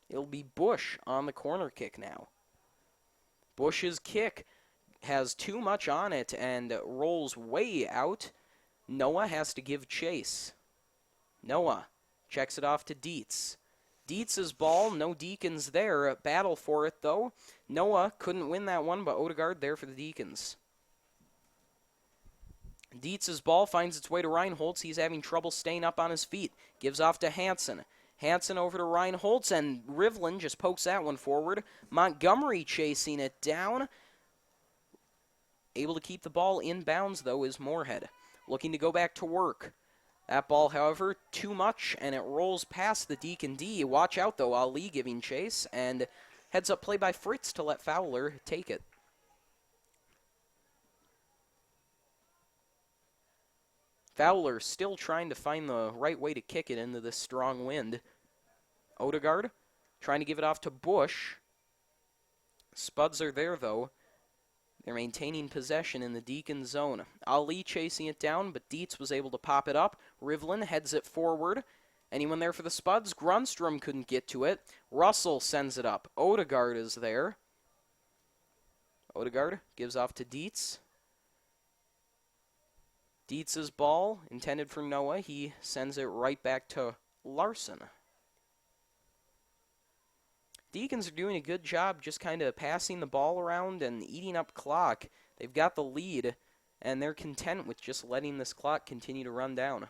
It'll be Bush on the corner kick now. Bush's kick has too much on it and rolls way out. Noah has to give chase. Noah checks it off to Dietz. Dietz's ball, no Deacons there. Battle for it, though. Noah couldn't win that one, but Odegaard there for the Deacons. Dietz's ball finds its way to Reinholtz. He's having trouble staying up on his feet. Gives off to Hansen. Hansen over to Reinholtz, and Rivlin just pokes that one forward. Montgomery chasing it down. Able to keep the ball in bounds, though, is Moorhead. Looking to go back to work. That ball, however, too much, and it rolls past the Deacon D. Watch out, though. Ali giving chase, and heads up play by Fritz to let Fowler take it. Fowler still trying to find the right way to kick it into this strong wind. Odegaard trying to give it off to Bush. Spuds are there, though. They're maintaining possession in the Deacon zone. Ali chasing it down, but Dietz was able to pop it up. Rivlin heads it forward. Anyone there for the Spuds? Grunstrom couldn't get to it. Russell sends it up. Odegaard is there. Odegaard gives off to Dietz. Dietz's ball, intended for Noah. He sends it right back to Larson. Deacons are doing a good job just kind of passing the ball around and eating up clock. They've got the lead, and they're content with just letting this clock continue to run down.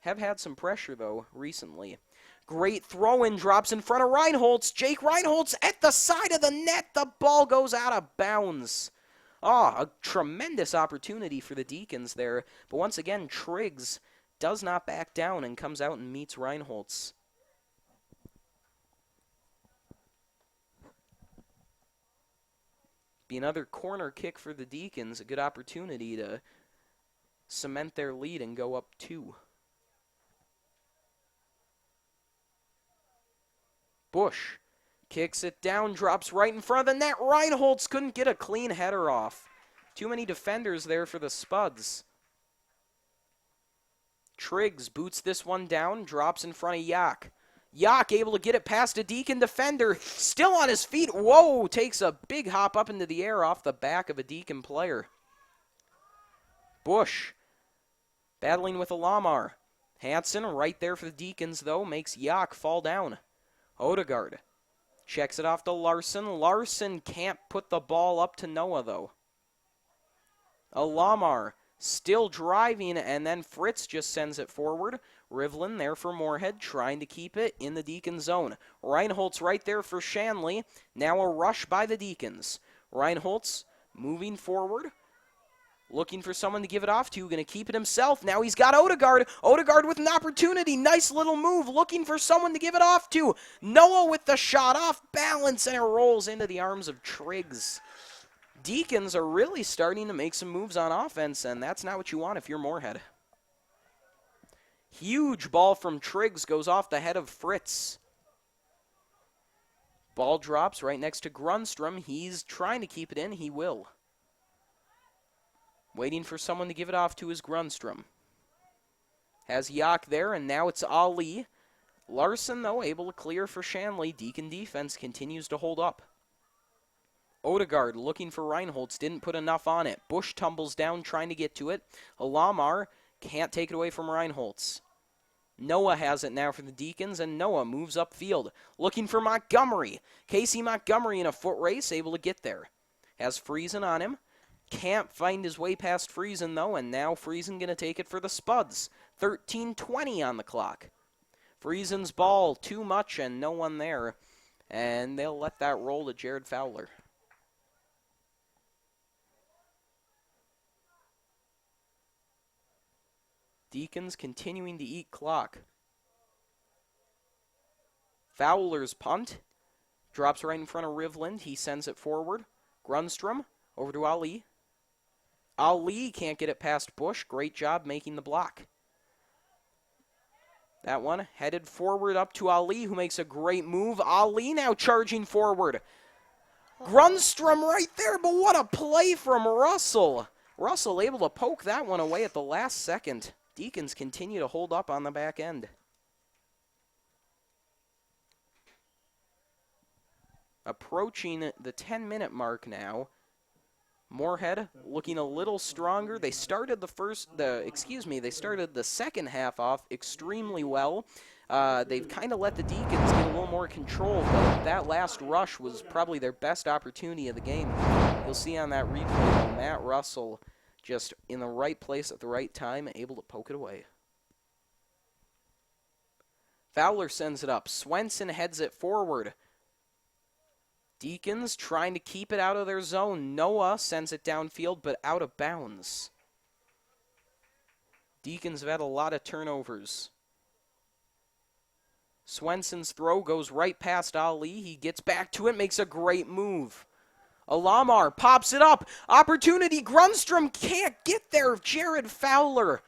Have had some pressure, though, recently. Great throw-in, drops in front of Reinholtz. Jake Reinholtz at the side of the net. The ball goes out of bounds. A tremendous opportunity for the Deacons there. But once again, Triggs does not back down and comes out and meets Reinholtz. Be another corner kick for the Deacons. A good opportunity to cement their lead and go up 2. Bush kicks it down, drops right in front of the net. Reinholtz couldn't get a clean header off. Too many defenders there for the Spuds. Triggs boots this one down, drops in front of Yak. Yak able to get it past a Deacon defender. Still on his feet. Whoa, takes a big hop up into the air off the back of a Deacon player. Bush battling with a Lamar. Hansen right there for the Deacons, though, makes Yak fall down. Odegaard checks it off to Larson. Larson can't put the ball up to Noah, though. Lamar still driving, and then Fritz just sends it forward. Rivlin there for Moorhead, trying to keep it in the Deacon zone. Reinhold's right there for Shanley. Now a rush by the Deacons. Reinhold's moving forward, looking for someone to give it off to. Going to keep it himself. Now he's got Odegaard. Odegaard with an opportunity. Nice little move, looking for someone to give it off to. Noah with the shot, off balance, and it rolls into the arms of Triggs. Deacons are really starting to make some moves on offense, and that's not what you want if you're Moorhead. Huge ball from Triggs goes off the head of Fritz. Ball drops right next to Grunstrom. He's trying to keep it in. He will. Waiting for someone to give it off to his Grunstrom. Has Yak there, and now it's Ali. Larson, though, able to clear for Shanley. Deacon defense continues to hold up. Odegaard looking for Reinholtz. Didn't put enough on it. Bush tumbles down trying to get to it. Alamar can't take it away from Reinholtz. Noah has it now for the Deacons, and Noah moves upfield. Looking for Montgomery. Casey Montgomery in a foot race, able to get there. Has Friesen on him. Can't find his way past Friesen, though, and now Friesen going to take it for the Spuds. 13:20 on the clock. Friesen's ball, too much, and no one there. And they'll let that roll to Jared Fowler. Deacons continuing to eat clock. Fowler's punt. Drops right in front of Rivland. He sends it forward. Grunstrom over to Ali. Ali can't get it past Bush. Great job making the block. That one headed forward up to Ali, who makes a great move. Ali now charging forward. Grunstrom right there, but what a play from Russell. Russell able to poke that one away at the last second. Deacons continue to hold up on the back end. Approaching the 10-minute mark now. Moorhead looking a little stronger. They started the second half off extremely well. They've kind of let the Deacons get a little more control, but that last rush was probably their best opportunity of the game. You'll see on that replay, though, Matt Russell just in the right place at the right time, able to poke it away. Fowler sends it up. Swenson heads it forward. Deacons trying to keep it out of their zone. Noah sends it downfield, but out of bounds. Deacons have had a lot of turnovers. Swenson's throw goes right past Ali. He gets back to it, makes a great move. Alamar pops it up. Opportunity. Grunstrom can't get there. Jared Fowler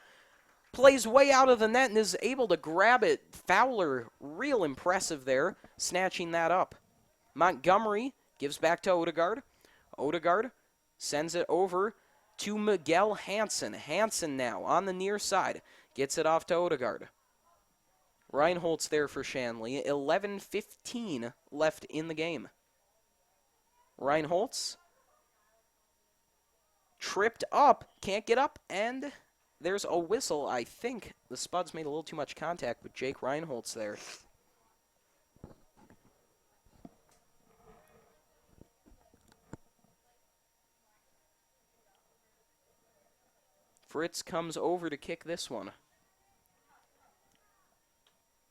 plays way out of the net and is able to grab it. Fowler, real impressive there, snatching that up. Montgomery gives back to Odegaard. Odegaard sends it over to Miguel Hansen. Hansen now on the near side. Gets it off to Odegaard. Reinhold's there for Shanley. 11:15 left in the game. Reinhold's tripped up, can't get up, and there's a whistle. I think the Spuds made a little too much contact with Jake Reinhold's there. Fritz comes over to kick this one.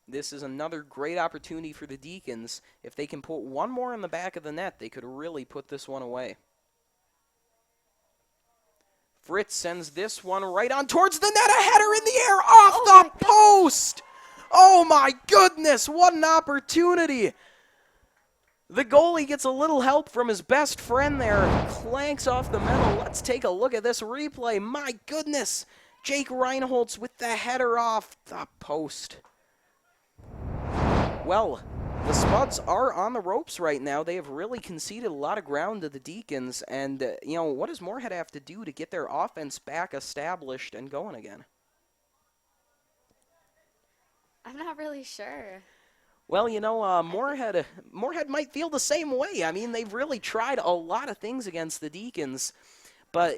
This is another great opportunity for the Deacons. If they can put one more in the back of the net, they could really put this one away. Fritz sends this one right on towards the net. A header in the air off the post. Oh my goodness, what an opportunity. The goalie gets a little help from his best friend there. Clanks off the metal. Let's take a look at this replay. My goodness. Jake Reinhold's with the header off the post. Well, the Spuds are on the ropes right now. They have really conceded a lot of ground to the Deacons. And, what does Moorhead have to do to get their offense back established and going again? I'm not really sure. Well, Moorhead might feel the same way. I mean, they've really tried a lot of things against the Deacons. But,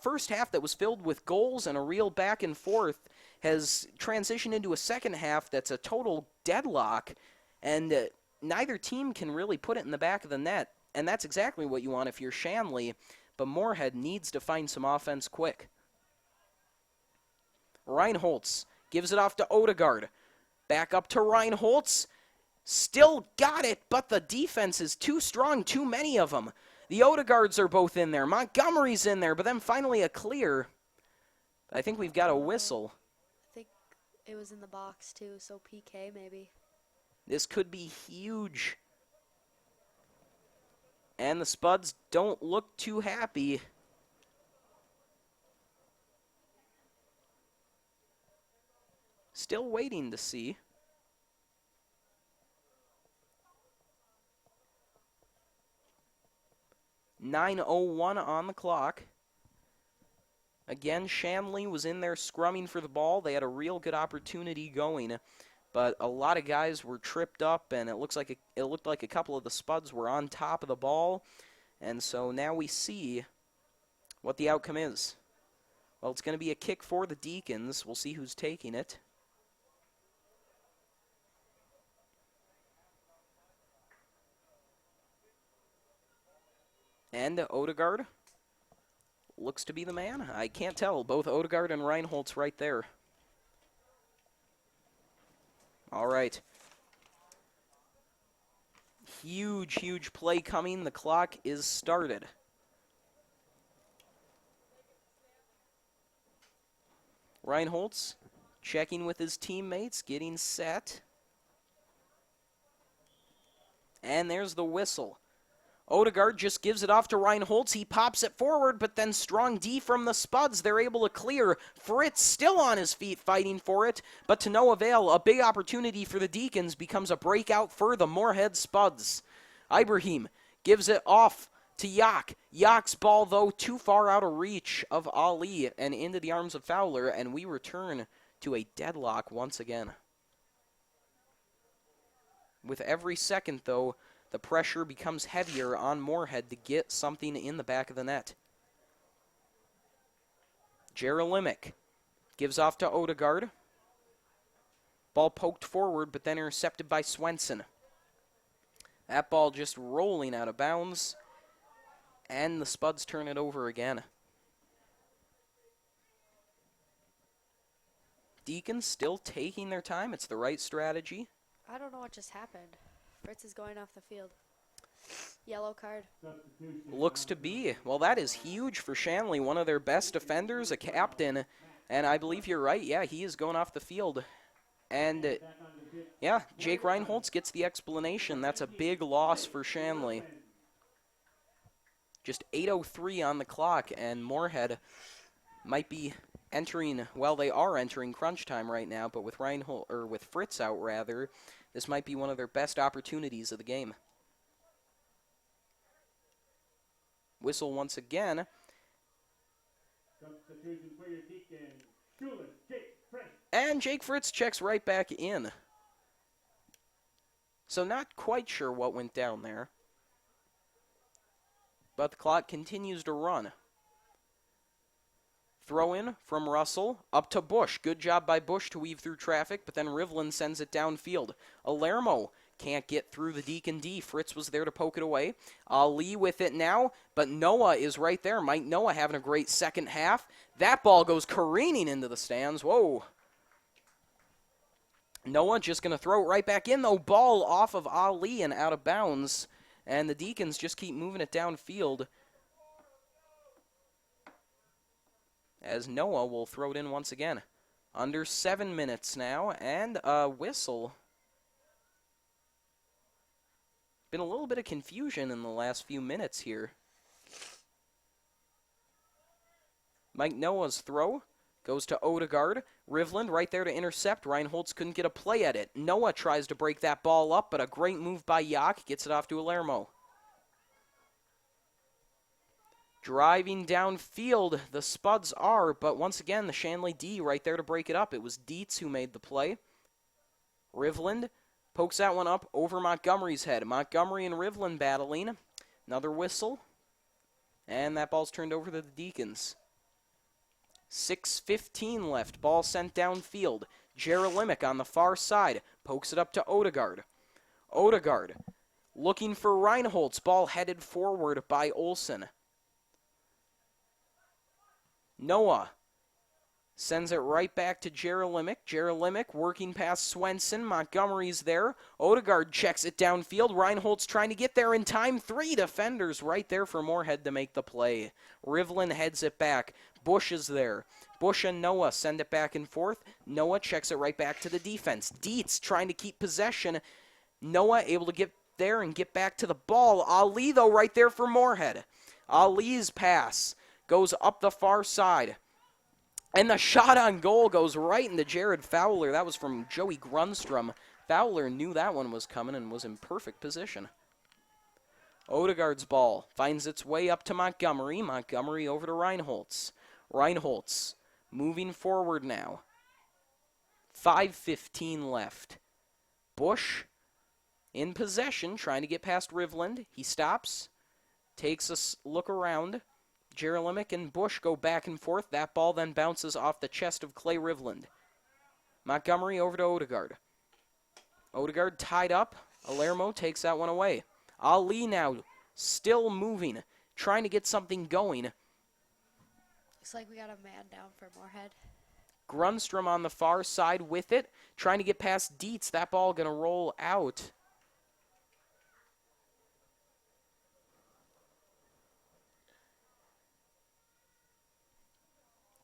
first half that was filled with goals and a real back and forth has transitioned into a second half that's a total deadlock, and neither team can really put it in the back of the net, and that's exactly what you want if you're Shanley, but Moorhead needs to find some offense quick. Reinhold's gives it off to Odegaard. Back up to Reinholtz. Still got it, but the defense is too strong, too many of them. The Odegaards are both in there. Montgomery's in there, but then finally a clear. I think we've got a whistle. I think it was in the box too, so PK maybe. This could be huge. And the Spuds don't look too happy. Still waiting to see. .9:01 on the clock. Again, Shanley was in there scrumming for the ball. They had a real good opportunity going, but a lot of guys were tripped up, and it looked like a couple of the Spuds were on top of the ball, and so now we see what the outcome is. Well, it's going to be a kick for the Deacons. We'll see who's taking it. And Odegaard looks to be the man. I can't tell. Both Odegaard and Reinholtz right there. All right. Huge, huge play coming. The clock is started. Reinholtz checking with his teammates, getting set. And there's the whistle. Odegaard just gives it off to Reinholtz. He pops it forward, but then strong D from the Spuds. They're able to clear. Fritz still on his feet fighting for it, but to no avail. A big opportunity for the Deacons becomes a breakout for the Moorhead Spuds. Ibrahim gives it off to Yak. Yak's ball, though, too far out of reach of Ali and into the arms of Fowler, and we return to a deadlock once again. With every second, though, the pressure becomes heavier on Moorhead to get something in the back of the net. Jerolimic gives off to Odegaard. Ball poked forward, but then intercepted by Swenson. That ball just rolling out of bounds, and the Spuds turn it over again. Deacons still taking their time. It's the right strategy. I don't know what just happened. Fritz is going off the field. Yellow card. Looks to be. Well, that is huge for Shanley, one of their best defenders, a captain. And I believe you're right. Yeah, he is going off the field. And, yeah, Jake Reinholtz gets the explanation. That's a big loss for Shanley. Just 8:03 on the clock, and Moorhead might be entering, well, they are entering crunch time right now, but with with Fritz out, rather, this might be one of their best opportunities of the game. Whistle once again. Substitution for your Deacon. Schuler, Jake, Fritz. And Jake Fritz checks right back in. So not quite sure what went down there. But the clock continues to run. Throw in from Russell up to Bush. Good job by Bush to weave through traffic, but then Rivlin sends it downfield. Alermo can't get through the Deacon D. Fritz was there to poke it away. Ali with it now, but Noah is right there. Mike Noah having a great second half. That ball goes careening into the stands. Whoa. Noah just going to throw it right back in, though. Ball off of Ali and out of bounds. And the Deacons just keep moving it downfield, as Noah will throw it in once again. Under 7 minutes now, and a whistle. Been a little bit of confusion in the last few minutes here. Mike Noah's throw goes to Odegaard. Rivlin right there to intercept. Reinholtz couldn't get a play at it. Noah tries to break that ball up, but a great move by Yak gets it off to Alermo. Driving downfield, the Spuds are, but once again, the Shanley D right there to break it up. It was Dietz who made the play. Rivlin pokes that one up over Montgomery's head. Montgomery and Rivlin battling. Another whistle. And that ball's turned over to the Deacons. 6:15 left. Ball sent downfield. Jerolimic on the far side. Pokes it up to Odegaard. Odegaard looking for Reinholtz. Ball headed forward by Olsen. Noah Sends it right back to Jerelimic. Jerelimic working past Swenson. Montgomery's there. Odegaard checks it downfield. Reinholdt's trying to get there in time. 3 defenders right there for Moorhead to make the play. Rivlin heads it back. Bush is there. Bush and Noah send it back and forth. Noah checks it right back to the defense. Dietz trying to keep possession. Noah able to get there and get back to the ball. Ali, though, right there for Moorhead. Ali's pass goes up the far side. And the shot on goal goes right into Jared Fowler. That was from Joey Grunstrom. Fowler knew that one was coming and was in perfect position. Odegaard's ball finds its way up to Montgomery. Montgomery over to Reinholdt's. Reinholdt's moving forward now. 5:15 left. Bush in possession, trying to get past Rivland. He stops, takes a look around. Jerelimic and Bush go back and forth. That ball then bounces off the chest of Clay Rivland. Montgomery over to Odegaard. Odegaard tied up. Alermo takes that one away. Ali now still moving, trying to get something going. Looks like we got a man down for Moorhead. Grunstrom on the far side with it, trying to get past Dietz. That ball going to roll out.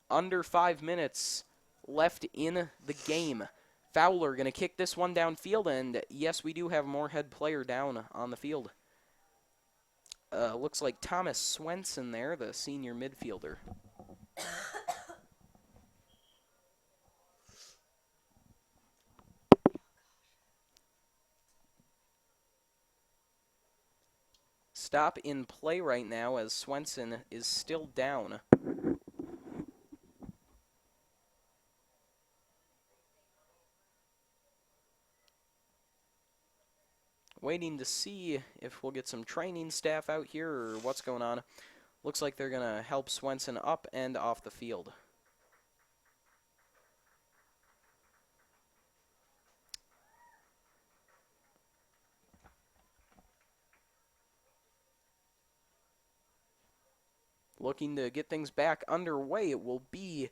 Under 5 minutes left in the game. Fowler going to kick this one downfield, and yes, we do have Moorhead player down on the field. Looks like Thomas Swenson there, the senior midfielder. Stop in play right now as Swenson is still down. Waiting to see if we'll get some training staff out here or what's going on. Looks like they're going to help Swenson up and off the field. Looking to get things back underway. It will be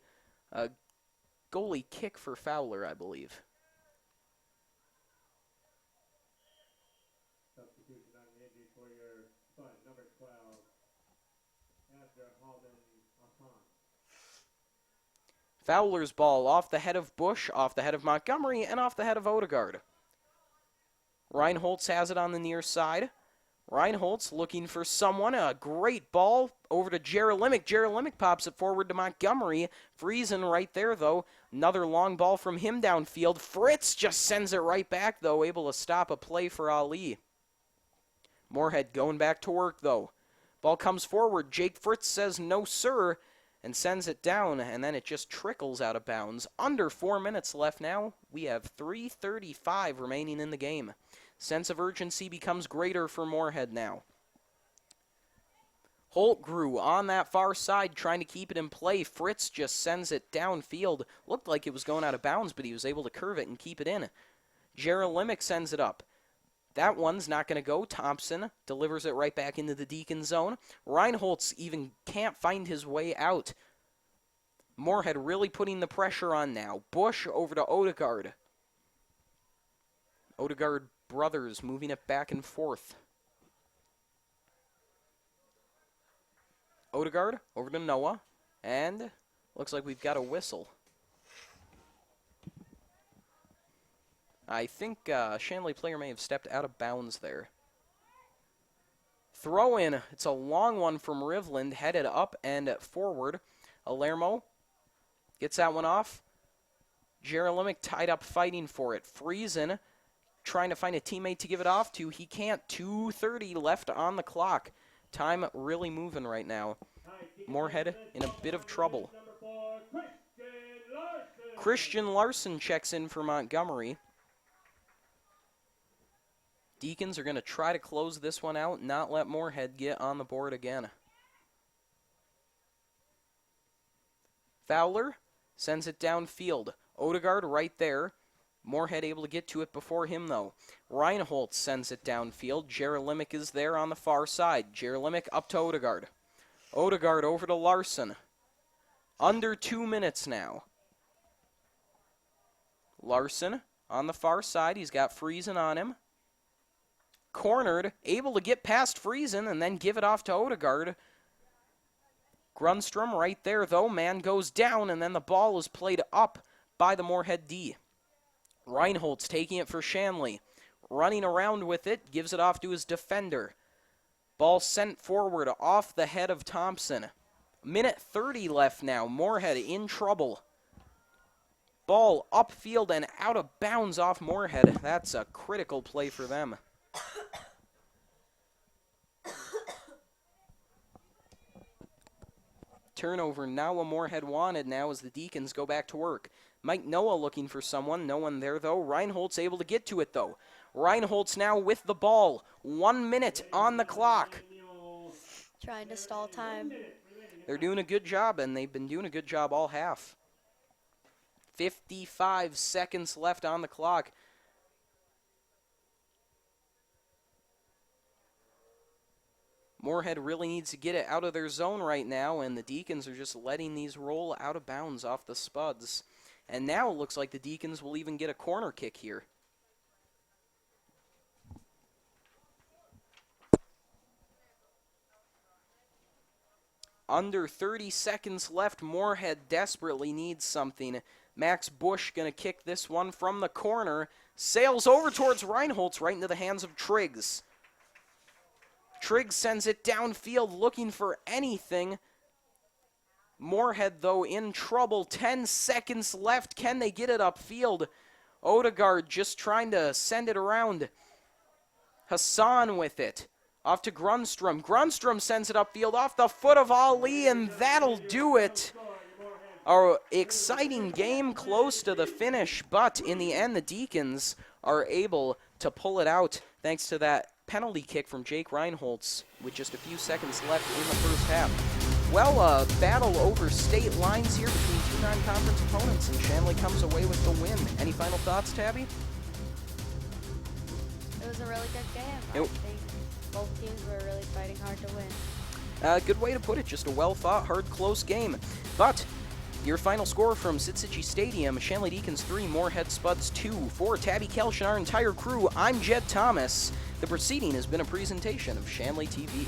a goalie kick for Fowler, I believe. Substitution on the injury for your Spud, number 12, after Halden Afan. Fowler's ball off the head of Bush, off the head of Montgomery, and off the head of Odegaard. Reinholdt's has it on the near side. Reinholdt's looking for someone. A great ball over to Jerelimic. Jerelimic pops it forward to Montgomery. Friesen right there, though. Another long ball from him downfield. Fritz just sends it right back, though, able to stop a play for Ali. Moorhead going back to work, though. Ball comes forward. Jake Fritz says no, sir, and sends it down, and then it just trickles out of bounds. Under 4 minutes left now. We have 3:35 remaining in the game. Sense of urgency becomes greater for Moorhead now. Holtgrew on that far side trying to keep it in play. Fritz just sends it downfield. Looked like it was going out of bounds, but he was able to curve it and keep it in. Jerelimic sends it up. That one's not going to go. Thompson delivers it right back into the Deacon zone. Reinholdt's even can't find his way out. Moorhead really putting the pressure on now. Bush over to Odegaard. Odegaard brothers moving it back and forth. Odegaard over to Noah. And looks like we've got a whistle. I think Shanley player may have stepped out of bounds there. Throw in. It's a long one from Rivland, headed up and forward. Alermo gets that one off. Jerelimic tied up fighting for it. Friesen trying to find a teammate to give it off to. He can't. 2:30 left on the clock. Time really moving right now. Moorhead in a bit of trouble. Christian Larson checks in for Montgomery. Deacons are going to try to close this one out, not let Moorhead get on the board again. Fowler sends it downfield. Odegaard right there. Moorhead able to get to it before him, though. Reinholdt sends it downfield. Jerelimic is there on the far side. Jerelimic up to Odegaard. Odegaard over to Larson. Under 2 minutes now. Larson on the far side. He's got Friesen on him. Cornered, able to get past Friesen and then give it off to Odegaard. Grunstrom right there, though. Man goes down, and then the ball is played up by the Moorhead D. Reinhold's taking it for Shanley. Running around with it, gives it off to his defender. Ball sent forward off the head of Thompson. Minute 30 left now. Moorhead in trouble. Ball upfield and out of bounds off Moorhead. That's a critical play for them. Turnover now a Moorhead wanted now as the Deacons go back to work. Mike Noah looking for someone. No one there, though. Reinhold's able to get to it, though. Reinhold's now with the ball. 1 minute on the clock. Trying to stall time. They're doing a good job, and they've been doing a good job all half. 55 seconds left on the clock. Moorhead really needs to get it out of their zone right now, and the Deacons are just letting these roll out of bounds off the Spuds. And now it looks like the Deacons will even get a corner kick here. Under 30 seconds left. Moorhead desperately needs something. Max Bush going to kick this one from the corner. Sails over towards Reinholtz, right into the hands of Triggs. Triggs sends it downfield looking for anything. Moorhead, though, in trouble. 10 seconds left. Can they get it upfield? Odegaard just trying to send it around. Hassan with it. Off to Grunstrom. Grunstrom sends it upfield off the foot of Ali, and that'll do it. Our exciting game close to the finish, but in the end, the Deacons are able to pull it out thanks to that penalty kick from Jake Reinholtz with just a few seconds left in the first half. Well, a battle over state lines here between two non-conference opponents, and Shanley comes away with the win. Any final thoughts, Tabby? It was a really good game. Yep. I think both teams were really fighting hard to win. Good way to put it. Just a well-fought, hard, close game. But your final score from Cichy Stadium, Shanley Deacons 3, Moorhead Spuds 2. For Tabby Kelch and our entire crew, I'm Jed Thomas. The proceeding has been a presentation of Shanley TV.